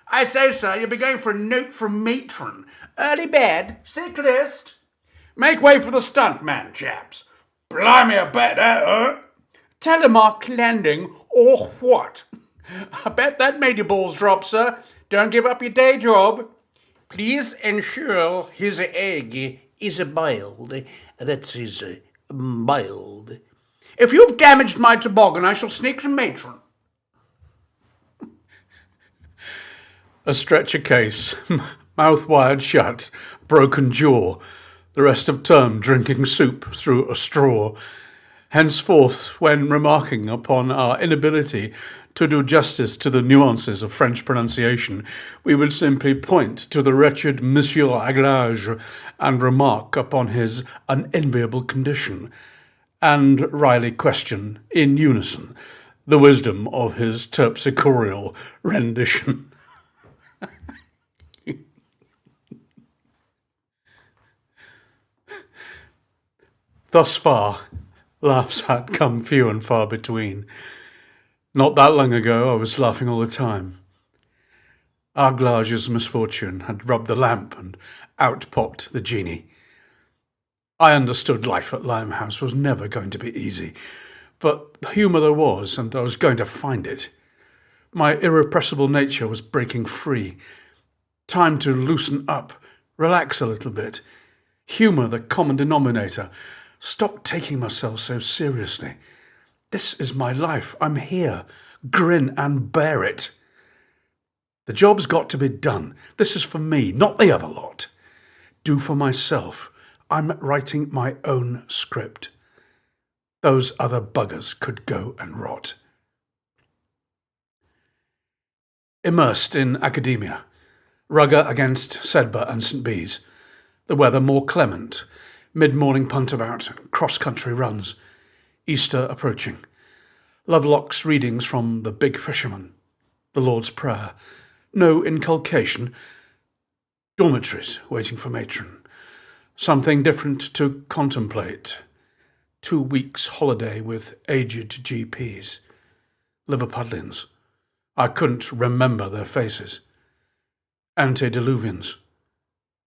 I say, sir, you'll be going for a note from matron. Early bed, sick list. Make way for the stuntman, chaps. Blimey, I bet telemark landing or what? I bet that made your balls drop, sir. Don't give up your day job. Please ensure his egg is mild. That is mild. If you've damaged my toboggan, I shall sneak to matron. A stretcher case, mouth wired shut, broken jaw, the rest of term drinking soup through a straw. Henceforth, when remarking upon our inability to do justice to the nuances of French pronunciation, we would simply point to the wretched Monsieur Aglage and remark upon his unenviable condition, and wryly question, in unison, the wisdom of his terpsichoreal rendition. Thus far, laughs had come few and far between. Not that long ago, I was laughing all the time. Aglage's misfortune had rubbed the lamp, and out popped the genie. I understood life at Limehouse was never going to be easy, but humour there was, and I was going to find it. My irrepressible nature was breaking free. Time to loosen up, relax a little bit, humour the common denominator, stop taking myself so seriously. This is my life. I'm here. Grin and bear it. The job's got to be done. This is for me, not the other lot. Do for myself. I'm writing my own script. Those other buggers could go and rot. Immersed in academia, rugger against Sedba and St. Bees, the weather more clement, mid-morning punt about, cross-country runs, Easter approaching, Lovelock's readings from The Big Fisherman, the Lord's Prayer, no inculcation, dormitories waiting for matron, something different to contemplate, 2 weeks' holiday with aged GPs, Liverpudlians. I couldn't remember their faces. Antediluvians,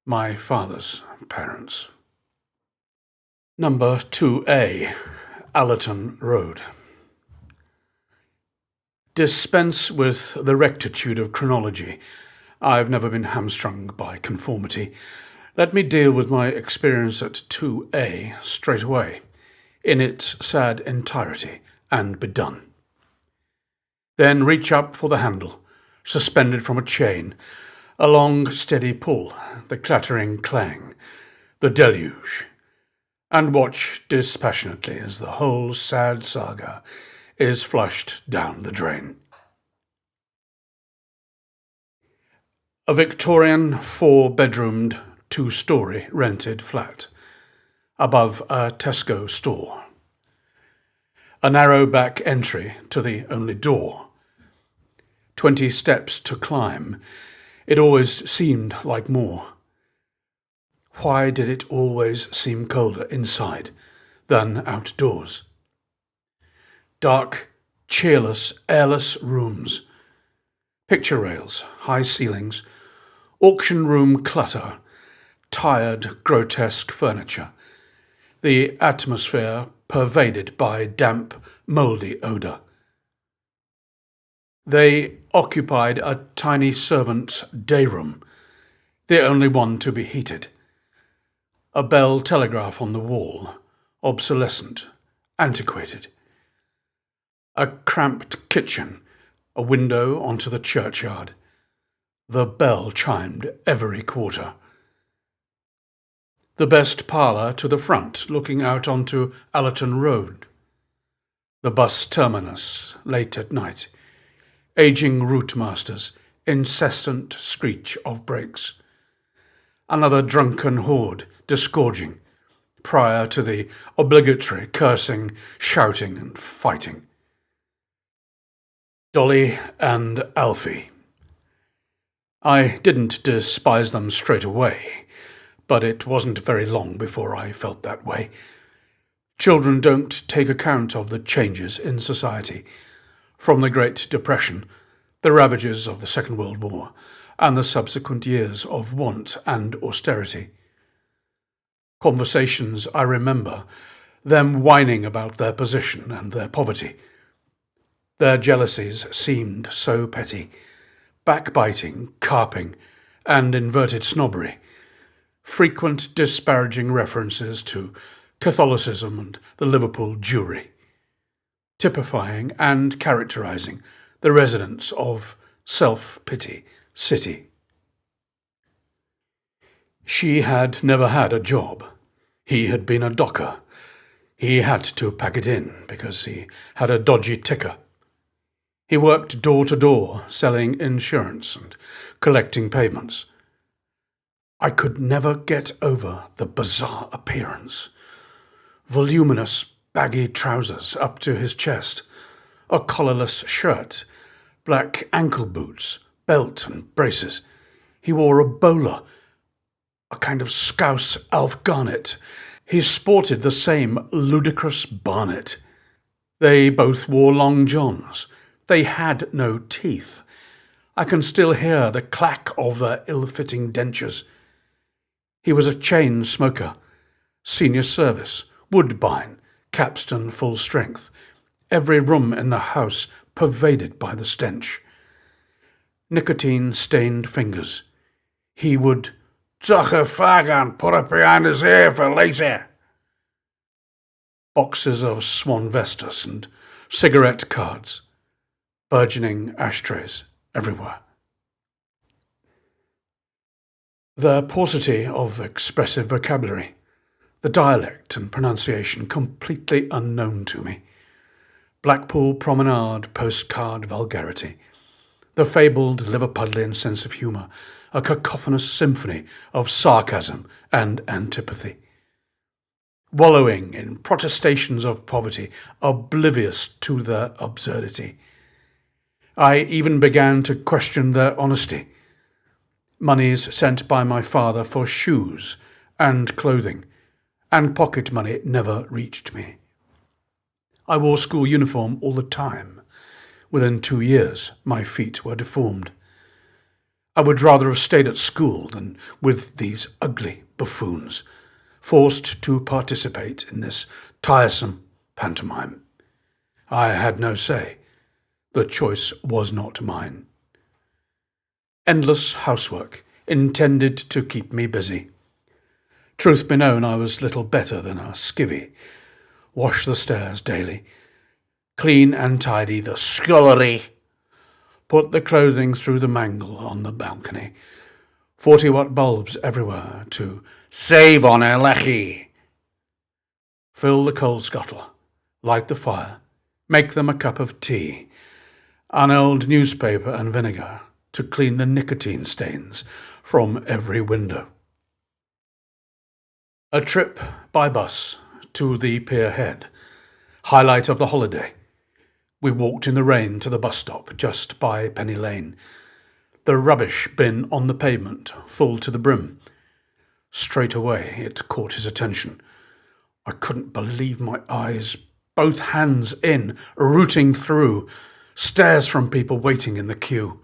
my father's parents. Number 2A, Allerton Road. Dispense with the rectitude of chronology. I've never been hamstrung by conformity. Let me deal with my experience at 2A straight away, in its sad entirety, and be done. Then reach up for the handle, suspended from a chain, a long, steady pull, the clattering clang, the deluge, and watch dispassionately as the whole sad saga is flushed down the drain. A Victorian 4-bedroomed, 2-story rented flat, above a Tesco store. A narrow back entry to the only door. 20 steps to climb. It always seemed like more. Why did it always seem colder inside than outdoors? Dark, cheerless, airless rooms. Picture rails, high ceilings, Auction room clutter, tired, grotesque furniture, the atmosphere pervaded by damp, mouldy odour. They occupied a tiny servant's day room, the only one to be heated. A bell telegraph on the wall, obsolescent, antiquated. A cramped kitchen, a window onto the churchyard. The bell chimed every quarter. The best parlour to the front, looking out onto Allerton Road. The bus terminus, late at night. Aging route masters, incessant screech of brakes. Another drunken horde disgorging, prior to the obligatory cursing, shouting and fighting. Dolly and Alfie. I didn't despise them straight away, but it wasn't very long before I felt that way. Children don't take account of the changes in society, from the Great Depression, the ravages of the Second World War, and the subsequent years of want and austerity. Conversations I remember, them whining about their position and their poverty. Their jealousies seemed so petty, backbiting, carping, and inverted snobbery, frequent disparaging references to Catholicism and the Liverpool Jewry, typifying and characterizing the residents of self-pity city. She had never had a job. He had been a docker. He had to pack it in because he had a dodgy ticker. He worked door to door, selling insurance and collecting payments. I could never get over the bizarre appearance. Voluminous, baggy trousers up to his chest, a collarless shirt, black ankle boots, belt and braces. He wore a bowler, a kind of Scouse Alf Garnett. He sported the same ludicrous barnet. They both wore long johns. They had no teeth. I can still hear the clack of their ill-fitting dentures. He was a chain smoker, senior service, Woodbine, capstan full strength, every room in the house pervaded by the stench. Nicotine-stained fingers. He would tuck a fag and put it behind his ear for later. Boxes of Swan Vestas and cigarette cards, burgeoning ashtrays everywhere. The paucity of expressive vocabulary, the dialect and pronunciation completely unknown to me. Blackpool promenade postcard vulgarity, the fabled Liverpudlian sense of humour, a cacophonous symphony of sarcasm and antipathy. Wallowing in protestations of poverty, oblivious to their absurdity. I even began to question their honesty. Moneys sent by my father for shoes and clothing, and pocket money never reached me. I wore school uniform all the time. Within 2 years, my feet were deformed. I would rather have stayed at school than with these ugly buffoons, forced to participate in this tiresome pantomime. I had no say. The choice was not mine. Endless housework, intended to keep me busy. Truth be known, I was little better than a skivvy. Wash the stairs daily. Clean and tidy the scullery. Put the clothing through the mangle on the balcony. 40-watt bulbs everywhere to save on our lecky. Fill the coal scuttle. Light the fire. Make them a cup of tea. An old newspaper and vinegar to clean the nicotine stains from every window. A trip by bus to the pier head, highlight of the holiday. We walked in the rain to the bus stop just by Penny Lane. The rubbish bin on the pavement, full to the brim. Straight away it caught his attention. I couldn't believe my eyes, both hands in, rooting through, stares from people waiting in the queue.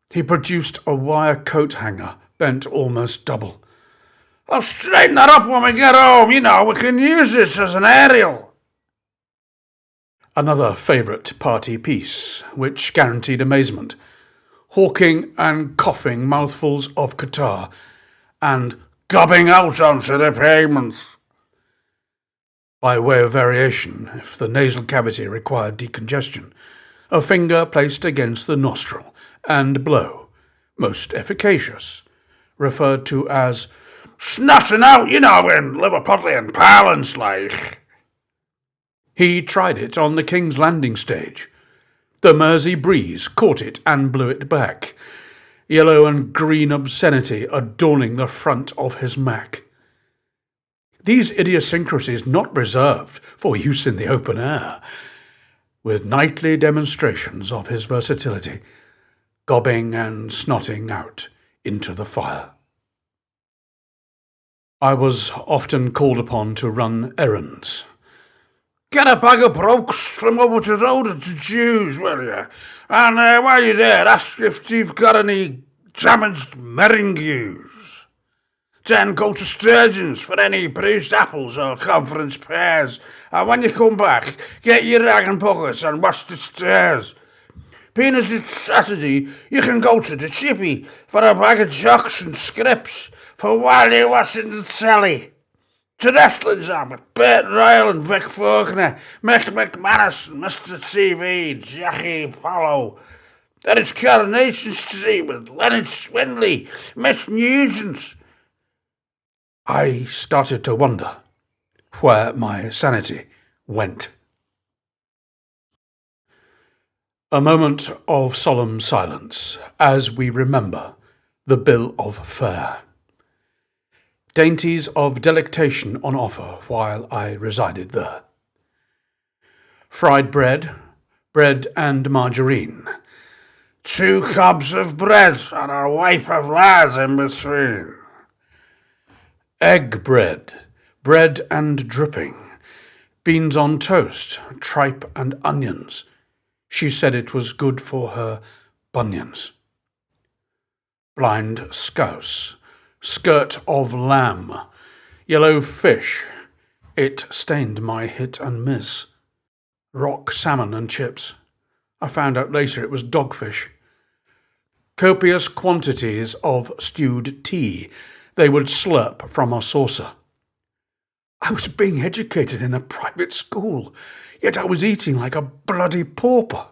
He produced a wire coat hanger, bent almost double. "I'll straighten that up when we get home. We can use this as an aerial." Another favourite party piece, which guaranteed amazement. Hawking and coughing mouthfuls of catarrh, and gobbing out onto the pavement. By way of variation, if the nasal cavity required decongestion, a finger placed against the nostril, and blow, most efficacious, referred to as snotting out, in Liverpudlian parlance like. He tried it on the King's Landing stage. The Mersey breeze caught it and blew it back, yellow and green obscenity adorning the front of his Mac. These idiosyncrasies not reserved for use in the open air, with nightly demonstrations of his versatility, gobbing and snotting out into the fire. I was often called upon to run errands. "Get a bag of brokes from over to Rhoda to Jews, will you? And while you're there, ask if you've got any damaged meringues. Then go to Sturgeon's for any bruised apples or conference pears. And when you come back, get your rag and bucket and wash the stairs. Being as it's Saturday, you can go to the chippy for a bag of jocks and scripts for while you're watching the telly. To wrestling's on with Bert Ryle and Vic Faulkner, Mick McManus and Mr. TV, Jackie Apollo. Then it's Coronation Street with Leonard Swindley, Miss Nugent." I started to wonder where my sanity went. A moment of solemn silence as we remember the bill of fare. Dainties of delectation on offer while I resided there. Fried bread, bread and margarine. 2 cobs of bread and a wipe of lard in between. Egg bread, bread and dripping. Beans on toast, tripe and onions. She said it was good for her bunions. Blind scouse, skirt of lamb, yellow fish. It stained my hit and miss. Rock salmon and chips. I found out later it was dogfish. Copious quantities of stewed tea they would slurp from a saucer. I was being educated in a private school, yet I was eating like a bloody pauper.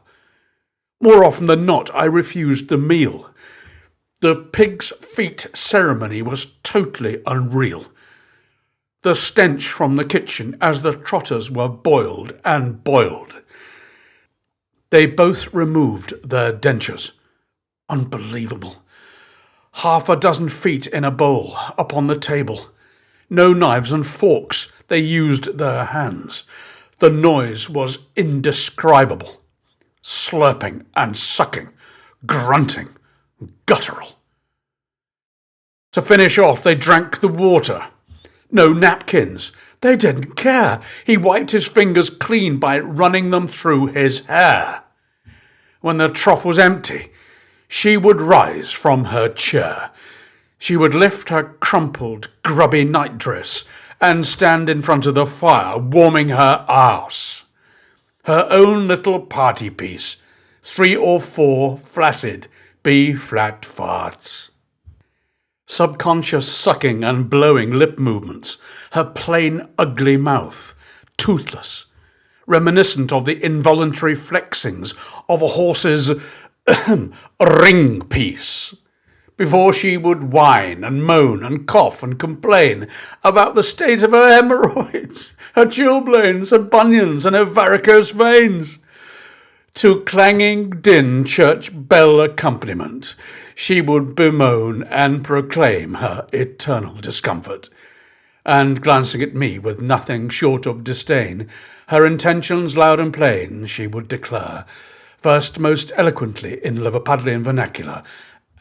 More often than not, I refused the meal. The pig's feet ceremony was totally unreal. The stench from the kitchen as the trotters were boiled and boiled. They both removed their dentures. Unbelievable. 6 feet in a bowl upon the table. No knives and forks, they used their hands. The noise was indescribable. Slurping and sucking, grunting, guttural. To finish off, they drank the water. No napkins. They didn't care. He wiped his fingers clean by running them through his hair. When the trough was empty, she would rise from her chair. She would lift her crumpled, grubby nightdress and stand in front of the fire, warming her arse. Her own little party piece, 3 or 4 flaccid B-flat farts. Subconscious sucking and blowing lip movements, her plain, ugly mouth, toothless, reminiscent of the involuntary flexings of a horse's ring piece, before she would whine and moan and cough and complain about the state of her hemorrhoids, her chilblains, her bunions, and her varicose veins. To clanging din church bell accompaniment, she would bemoan and proclaim her eternal discomfort. And glancing at me with nothing short of disdain, her intentions loud and plain, she would declare, first most eloquently in Liverpudlian vernacular,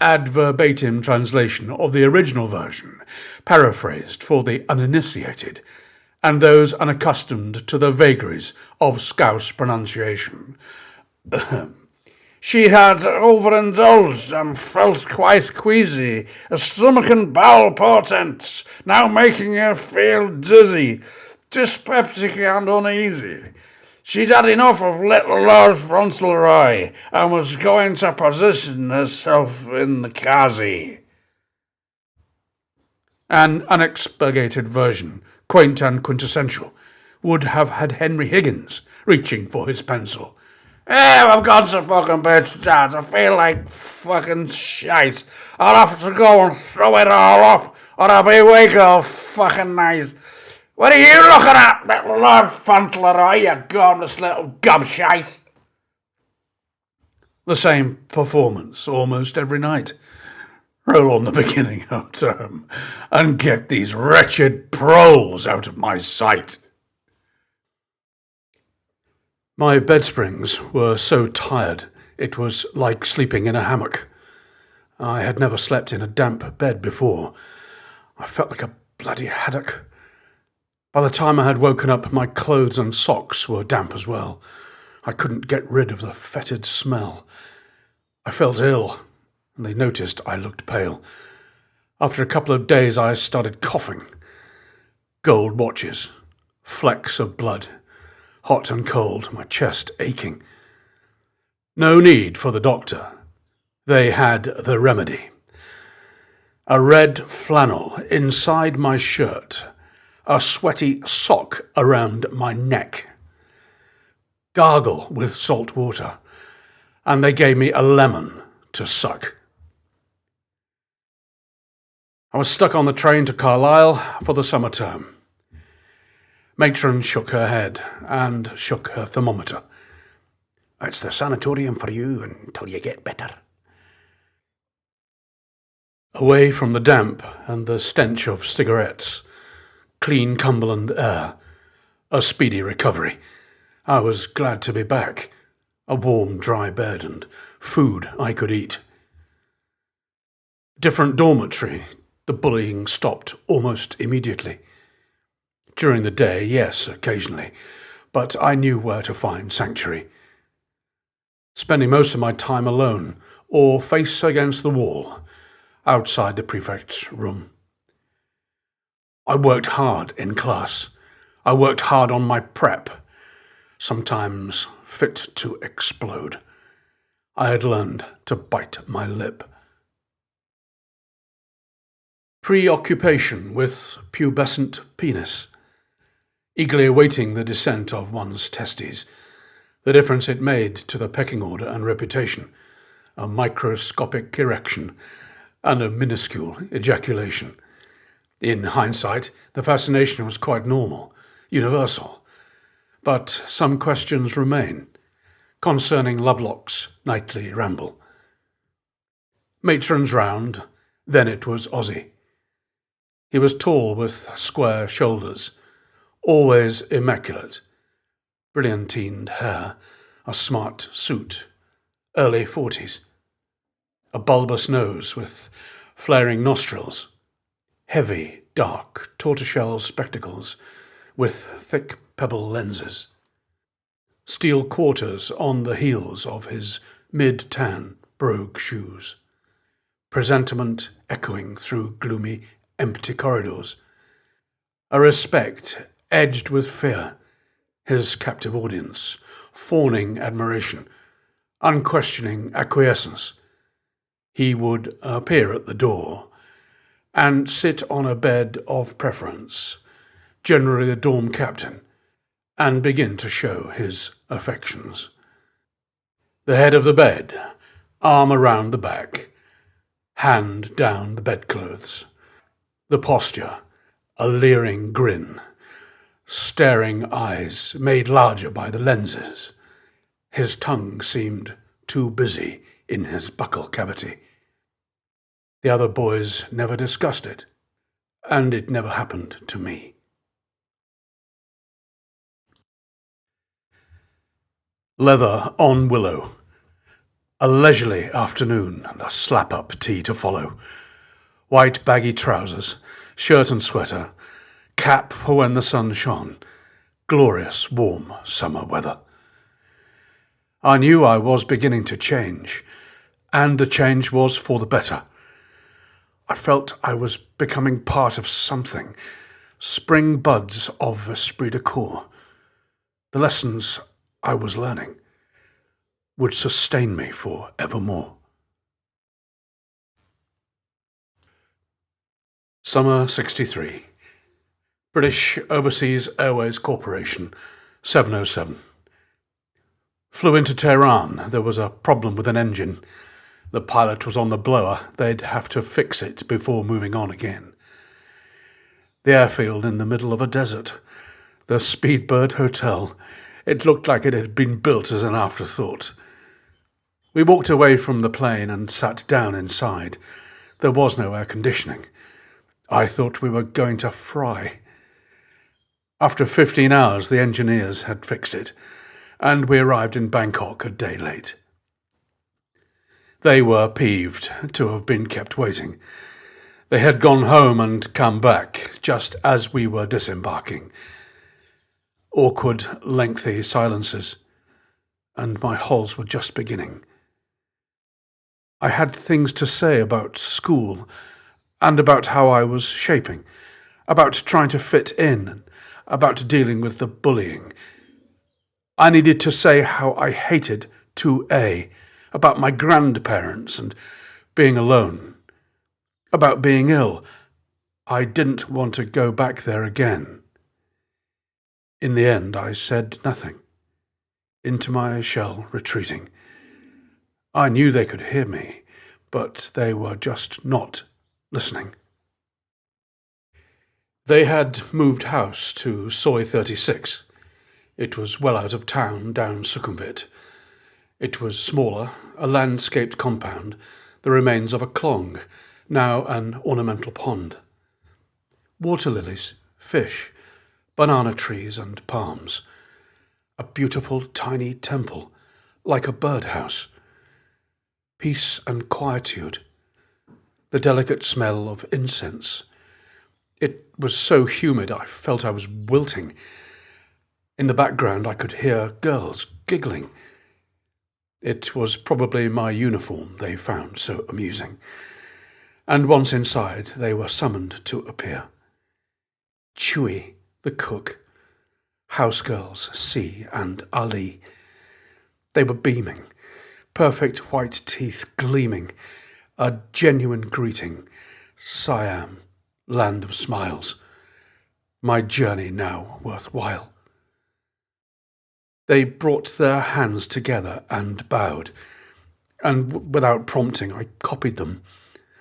ad verbatim translation of the original version, paraphrased for the uninitiated, and those unaccustomed to the vagaries of Scouse pronunciation. She had overindulged and felt quite queasy, a stomach and bowel portents now making her feel dizzy, dyspeptic and uneasy. She'd had enough of little Lord Fauntleroy and was going to position herself in the Kazi. An unexpurgated version, quaint and quintessential, would have had Henry Higgins reaching for his pencil. I've got to fucking bed, Dad. I feel like fucking shite. I'll have to go and throw it all up, or I'll be awake all fucking night. What are you looking at, little Lord Fauntleroy, you gormless little gobshite? The same performance almost every night. Roll on the beginning of term and get these wretched proles out of my sight. My bed springs were so tired it was like sleeping in a hammock. I had never slept in a damp bed before. I felt like a bloody haddock. By the time I had woken up, my clothes and socks were damp as well. I couldn't get rid of the fetid smell. I felt ill, and they noticed I looked pale. After a couple of days, I started coughing. Gold watches, flecks of blood, hot and cold, my chest aching. No need for the doctor. They had the remedy. A red flannel inside my shirt, a sweaty sock around my neck. Gargle with salt water, and they gave me a lemon to suck. I was stuck on the train to Carlisle for the summer term. Matron shook her head and shook her thermometer. It's the sanatorium for you until you get better. Away from the damp and the stench of cigarettes, clean Cumberland air, a speedy recovery. I was glad to be back. A warm, dry bed and food I could eat. Different dormitory. The bullying stopped almost immediately. During the day, yes, occasionally, but I knew where to find sanctuary. Spending most of my time alone, or face against the wall, outside the prefect's room. I worked hard in class. I worked hard on my prep, sometimes fit to explode. I had learned to bite my lip. Preoccupation with pubescent penis, eagerly awaiting the descent of one's testes, the difference it made to the pecking order and reputation, a microscopic erection and a minuscule ejaculation. In hindsight, the fascination was quite normal, universal. But some questions remain, concerning Lovelock's nightly ramble. Matron's round, then it was Ozzy. He was tall with square shoulders, always immaculate, brilliantined hair, a smart suit, early 40s, a bulbous nose with flaring nostrils, heavy, dark, tortoiseshell spectacles with thick pebble lenses, steel quarters on the heels of his mid-tan brogue shoes, presentiment echoing through gloomy, empty corridors, a respect edged with fear, his captive audience, fawning admiration, unquestioning acquiescence. He would appear at the door and sit on a bed of preference, generally the dorm captain, and begin to show his affections. The head of the bed, arm around the back, hand down the bedclothes. The posture, a leering grin, staring eyes made larger by the lenses. His tongue seemed too busy in his buccal cavity. The other boys never discussed it, and it never happened to me. Leather on willow. A leisurely afternoon and a slap-up tea to follow. White baggy trousers, shirt and sweater, cap for when the sun shone. Glorious warm summer weather. I knew I was beginning to change, and the change was for the better. I felt I was becoming part of something, spring buds of esprit de corps. The lessons I was learning would sustain me for evermore. Summer 63. British Overseas Airways Corporation, 707. Flew into Tehran. There was a problem with an engine. The pilot was on the blower. They'd have to fix it before moving on again. The airfield in the middle of a desert. The Speedbird Hotel. It looked like it had been built as an afterthought. We walked away from the plane and sat down inside. There was no air conditioning. I thought we were going to fry. After 15 hours, the engineers had fixed it, and we arrived in Bangkok a day late. They were peeved to have been kept waiting. They had gone home and come back just as we were disembarking. Awkward, lengthy silences, and my holes were just beginning. I had things to say about school and about how I was shaping, about trying to fit in, about dealing with the bullying. I needed to say how I hated 2A, about my grandparents and being alone, about being ill. I didn't want to go back there again. In the end, I said nothing, into my shell retreating. I knew they could hear me, but they were just not listening. They had moved house to Soi 36. It was well out of town, down Sukhumvit. It was smaller, a landscaped compound, the remains of a klong, now an ornamental pond. Water lilies, fish, banana trees and palms. A beautiful tiny temple, like a birdhouse. Peace and quietude. The delicate smell of incense. It was so humid I felt I was wilting. In the background I could hear girls giggling. It was probably my uniform they found so amusing. And once inside they were summoned to appear. Chewy, the cook, housegirls C and Ali. They were beaming, perfect white teeth gleaming, a genuine greeting. Siam, land of smiles, my journey now worthwhile. They brought their hands together and bowed, and without prompting I copied them.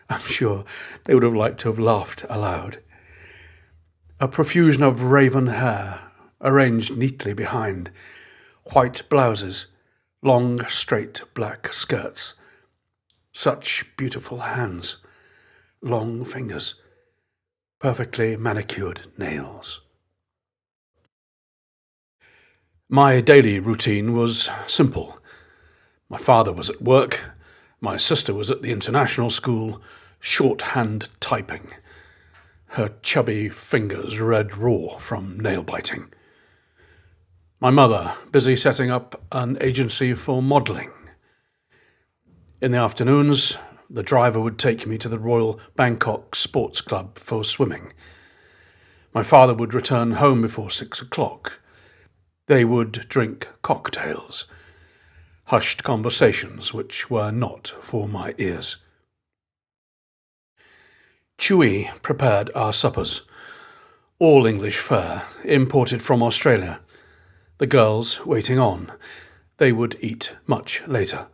I'm sure they would have liked to have laughed aloud. A profusion of raven hair, arranged neatly behind, white blouses, long straight black skirts. Such beautiful hands, long fingers, perfectly manicured nails. My daily routine was simple. My father was at work, my sister was at the international school, shorthand typing. Her chubby fingers read raw from nail-biting. My mother, busy setting up an agency for modelling. In the afternoons, the driver would take me to the Royal Bangkok Sports Club for swimming. My father would return home before 6 o'clock. They would drink cocktails, hushed conversations which were not for my ears. Chewy prepared our suppers, all English fare, imported from Australia. The girls waiting on. They would eat much later.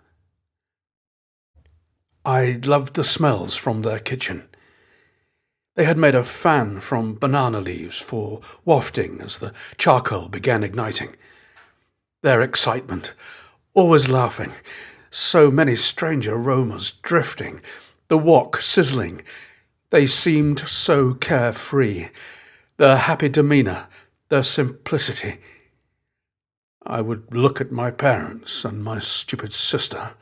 I loved the smells from their kitchen. They had made a fan from banana leaves for wafting as the charcoal began igniting. Their excitement, always laughing, so many strange aromas drifting, the wok sizzling. They seemed so carefree, their happy demeanour, their simplicity. I would look at my parents and my stupid sister.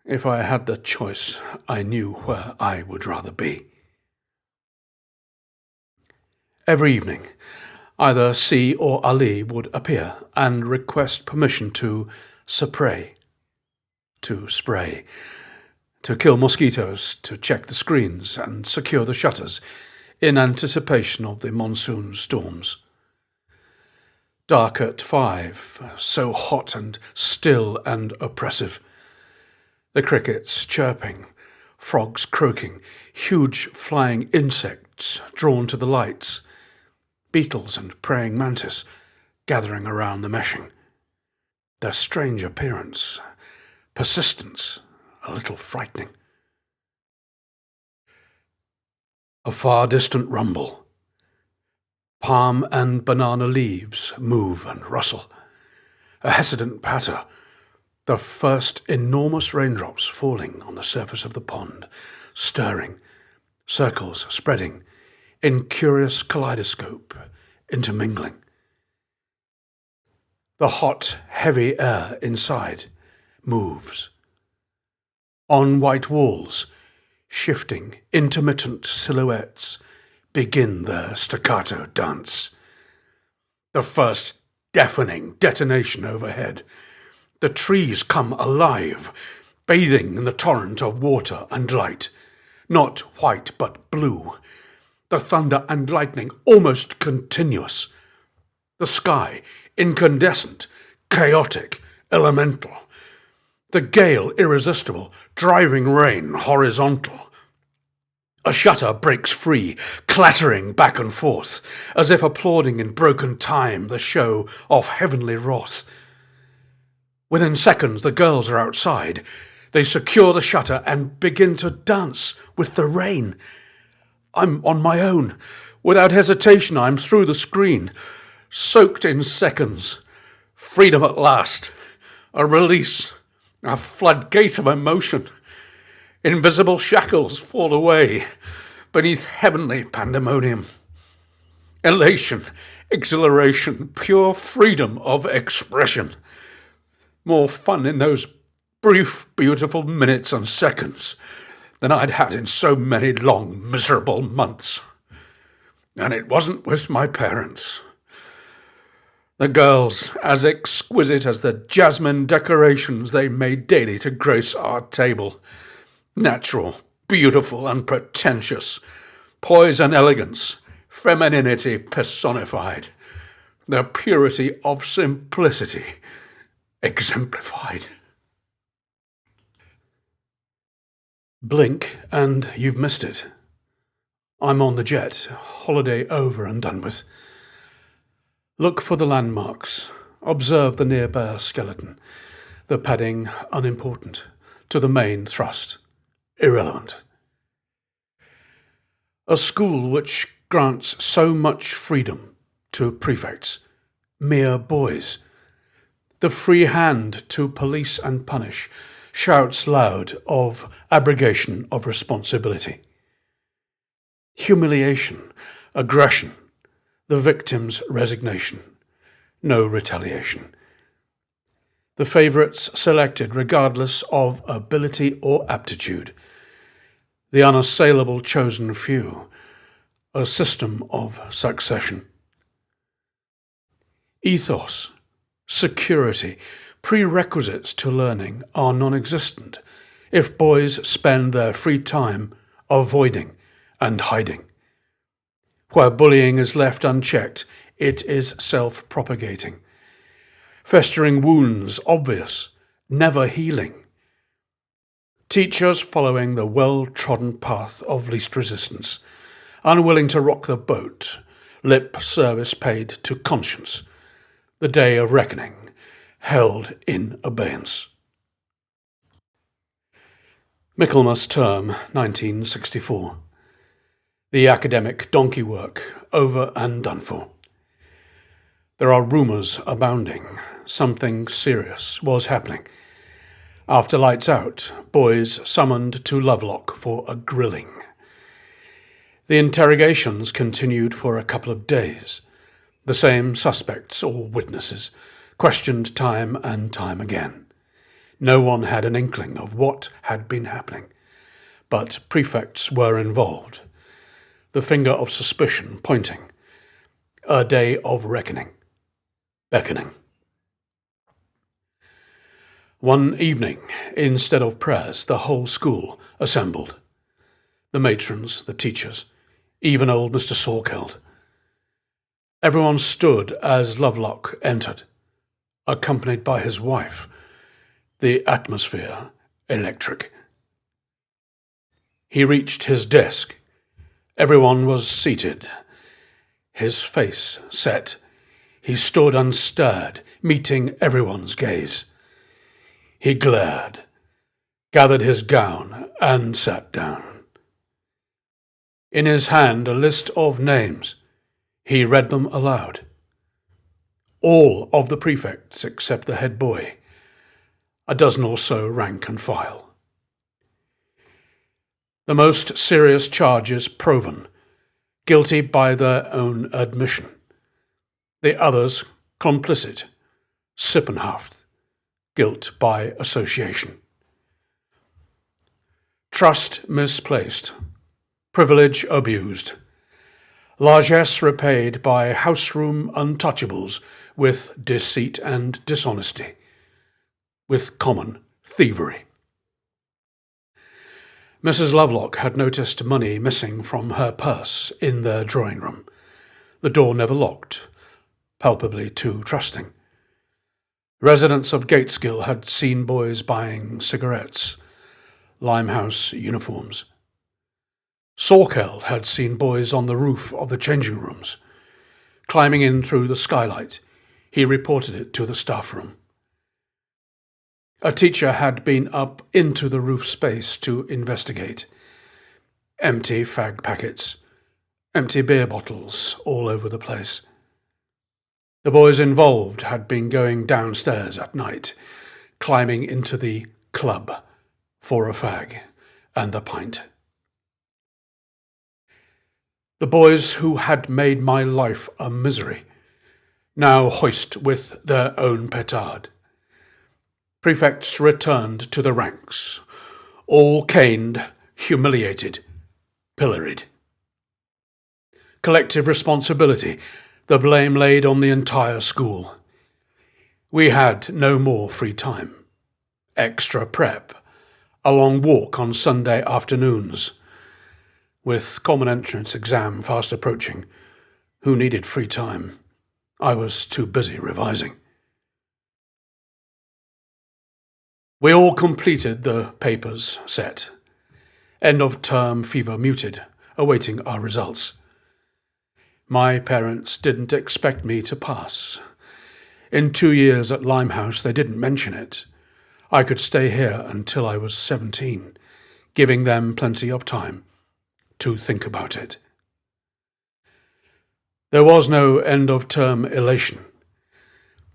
If I had the choice, I knew where I would rather be. Every evening, either C or Ali would appear and request permission to Spray. To spray. To kill mosquitoes, to check the screens and secure the shutters in anticipation of the monsoon storms. Dark at 5, so hot and still and oppressive. The crickets chirping, frogs croaking, huge flying insects drawn to the lights, beetles and praying mantis gathering around the meshing. Their strange appearance, persistence, a little frightening. A far distant rumble. Palm and banana leaves move and rustle. A hesitant patter. The first enormous raindrops falling on the surface of the pond, stirring, circles spreading, in curious kaleidoscope, intermingling. The hot, heavy air inside moves. On white walls, shifting, intermittent silhouettes begin their staccato dance. The first deafening detonation overhead. The trees come alive, bathing in the torrent of water and light, not white but blue. The thunder and lightning almost continuous. The sky incandescent, chaotic, elemental. The gale irresistible, driving rain horizontal. A shutter breaks free, clattering back and forth, as if applauding in broken time the show of heavenly wrath. Within seconds, the girls are outside. They secure the shutter and begin to dance with the rain. I'm on my own. Without hesitation, I'm through the screen. Soaked in seconds. Freedom at last. A release. A floodgate of emotion. Invisible shackles fall away beneath heavenly pandemonium. Elation, exhilaration, pure freedom of expression. More fun in those brief, beautiful minutes and seconds than I'd had in so many long, miserable months. And it wasn't with my parents. The girls, as exquisite as the jasmine decorations they made daily to grace our table. Natural, beautiful, unpretentious. Poise and elegance, femininity personified. The purity of simplicity exemplified. Blink and you've missed it. I'm on the jet, holiday over and done with. Look for the landmarks. Observe the near-bare skeleton. The padding unimportant. To the main thrust. Irrelevant. A school which grants so much freedom to prefects. Mere boys. The free hand to police and punish shouts loud of abrogation of responsibility. Humiliation, aggression, the victim's resignation, no retaliation. The favourites selected regardless of ability or aptitude. The unassailable chosen few, a system of succession. Ethos, security, prerequisites to learning are non-existent if boys spend their free time avoiding and hiding. Where bullying is left unchecked, it is self-propagating. Festering wounds obvious, never healing. Teachers following the well-trodden path of least resistance, unwilling to rock the boat, lip service paid to conscience, the day of reckoning held in abeyance. Michaelmas Term, 1964. The academic donkey work over and done for. There are rumours abounding. Something serious was happening. After lights out, boys summoned to Lovelock for a grilling. The interrogations continued for a couple of days. The same suspects or witnesses, questioned time and time again. No one had an inkling of what had been happening, but prefects were involved. The finger of suspicion pointing. A day of reckoning. Beckoning. One evening, instead of prayers, the whole school assembled. The matrons, the teachers, even old Mr. Salkeld. Everyone stood as Lovelock entered, accompanied by his wife, the atmosphere electric. He reached his desk. Everyone was seated. His face set. He stood unstirred, meeting everyone's gaze. He glared, gathered his gown, and sat down. In his hand a list of names. He read them aloud. All of the prefects except the head boy, a dozen or so rank and file. The most serious charges proven, guilty by their own admission. The others complicit, sippenhaft, guilt by association. Trust misplaced, privilege abused, largesse repaid by house-room untouchables with deceit and dishonesty, with common thievery. Mrs. Lovelock had noticed money missing from her purse in their drawing room. The door never locked, palpably too trusting. Residents of Gateskill had seen boys buying cigarettes, Limehouse uniforms. Salkeld had seen boys on the roof of the changing rooms. Climbing in through the skylight, he reported it to the staff room. A teacher had been up into the roof space to investigate. Empty fag packets, empty beer bottles all over the place. The boys involved had been going downstairs at night, climbing into the club for a fag and a pint. The boys who had made my life a misery now hoist with their own petard. Prefects returned to the ranks, all caned, humiliated, pilloried. Collective responsibility, the blame laid on the entire school. We had no more free time. Extra prep, a long walk on Sunday afternoons. With common entrance exam fast approaching, who needed free time? I was too busy revising. We all completed the papers set. End of term fever muted, awaiting our results. My parents didn't expect me to pass. In 2 years at Limehouse, they didn't mention it. I could stay here until I was 17, giving them plenty of time to think about it. There was no end-of-term elation.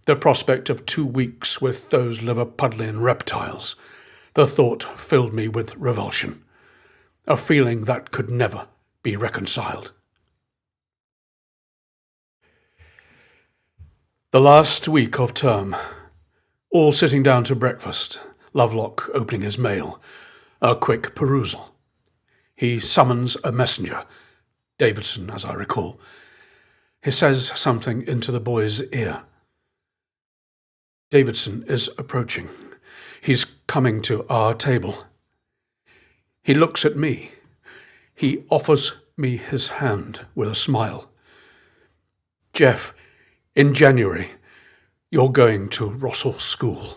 The prospect of 2 weeks with those Liverpudlian reptiles, the thought filled me with revulsion, a feeling that could never be reconciled. The last week of term, all sitting down to breakfast, Lovelock opening his mail, a quick perusal. He summons a messenger, Davidson, as I recall. He says something into the boy's ear. Davidson is approaching. He's coming to our table. He looks at me. He offers me his hand with a smile. Jeff, in January, you're going to Rossall School.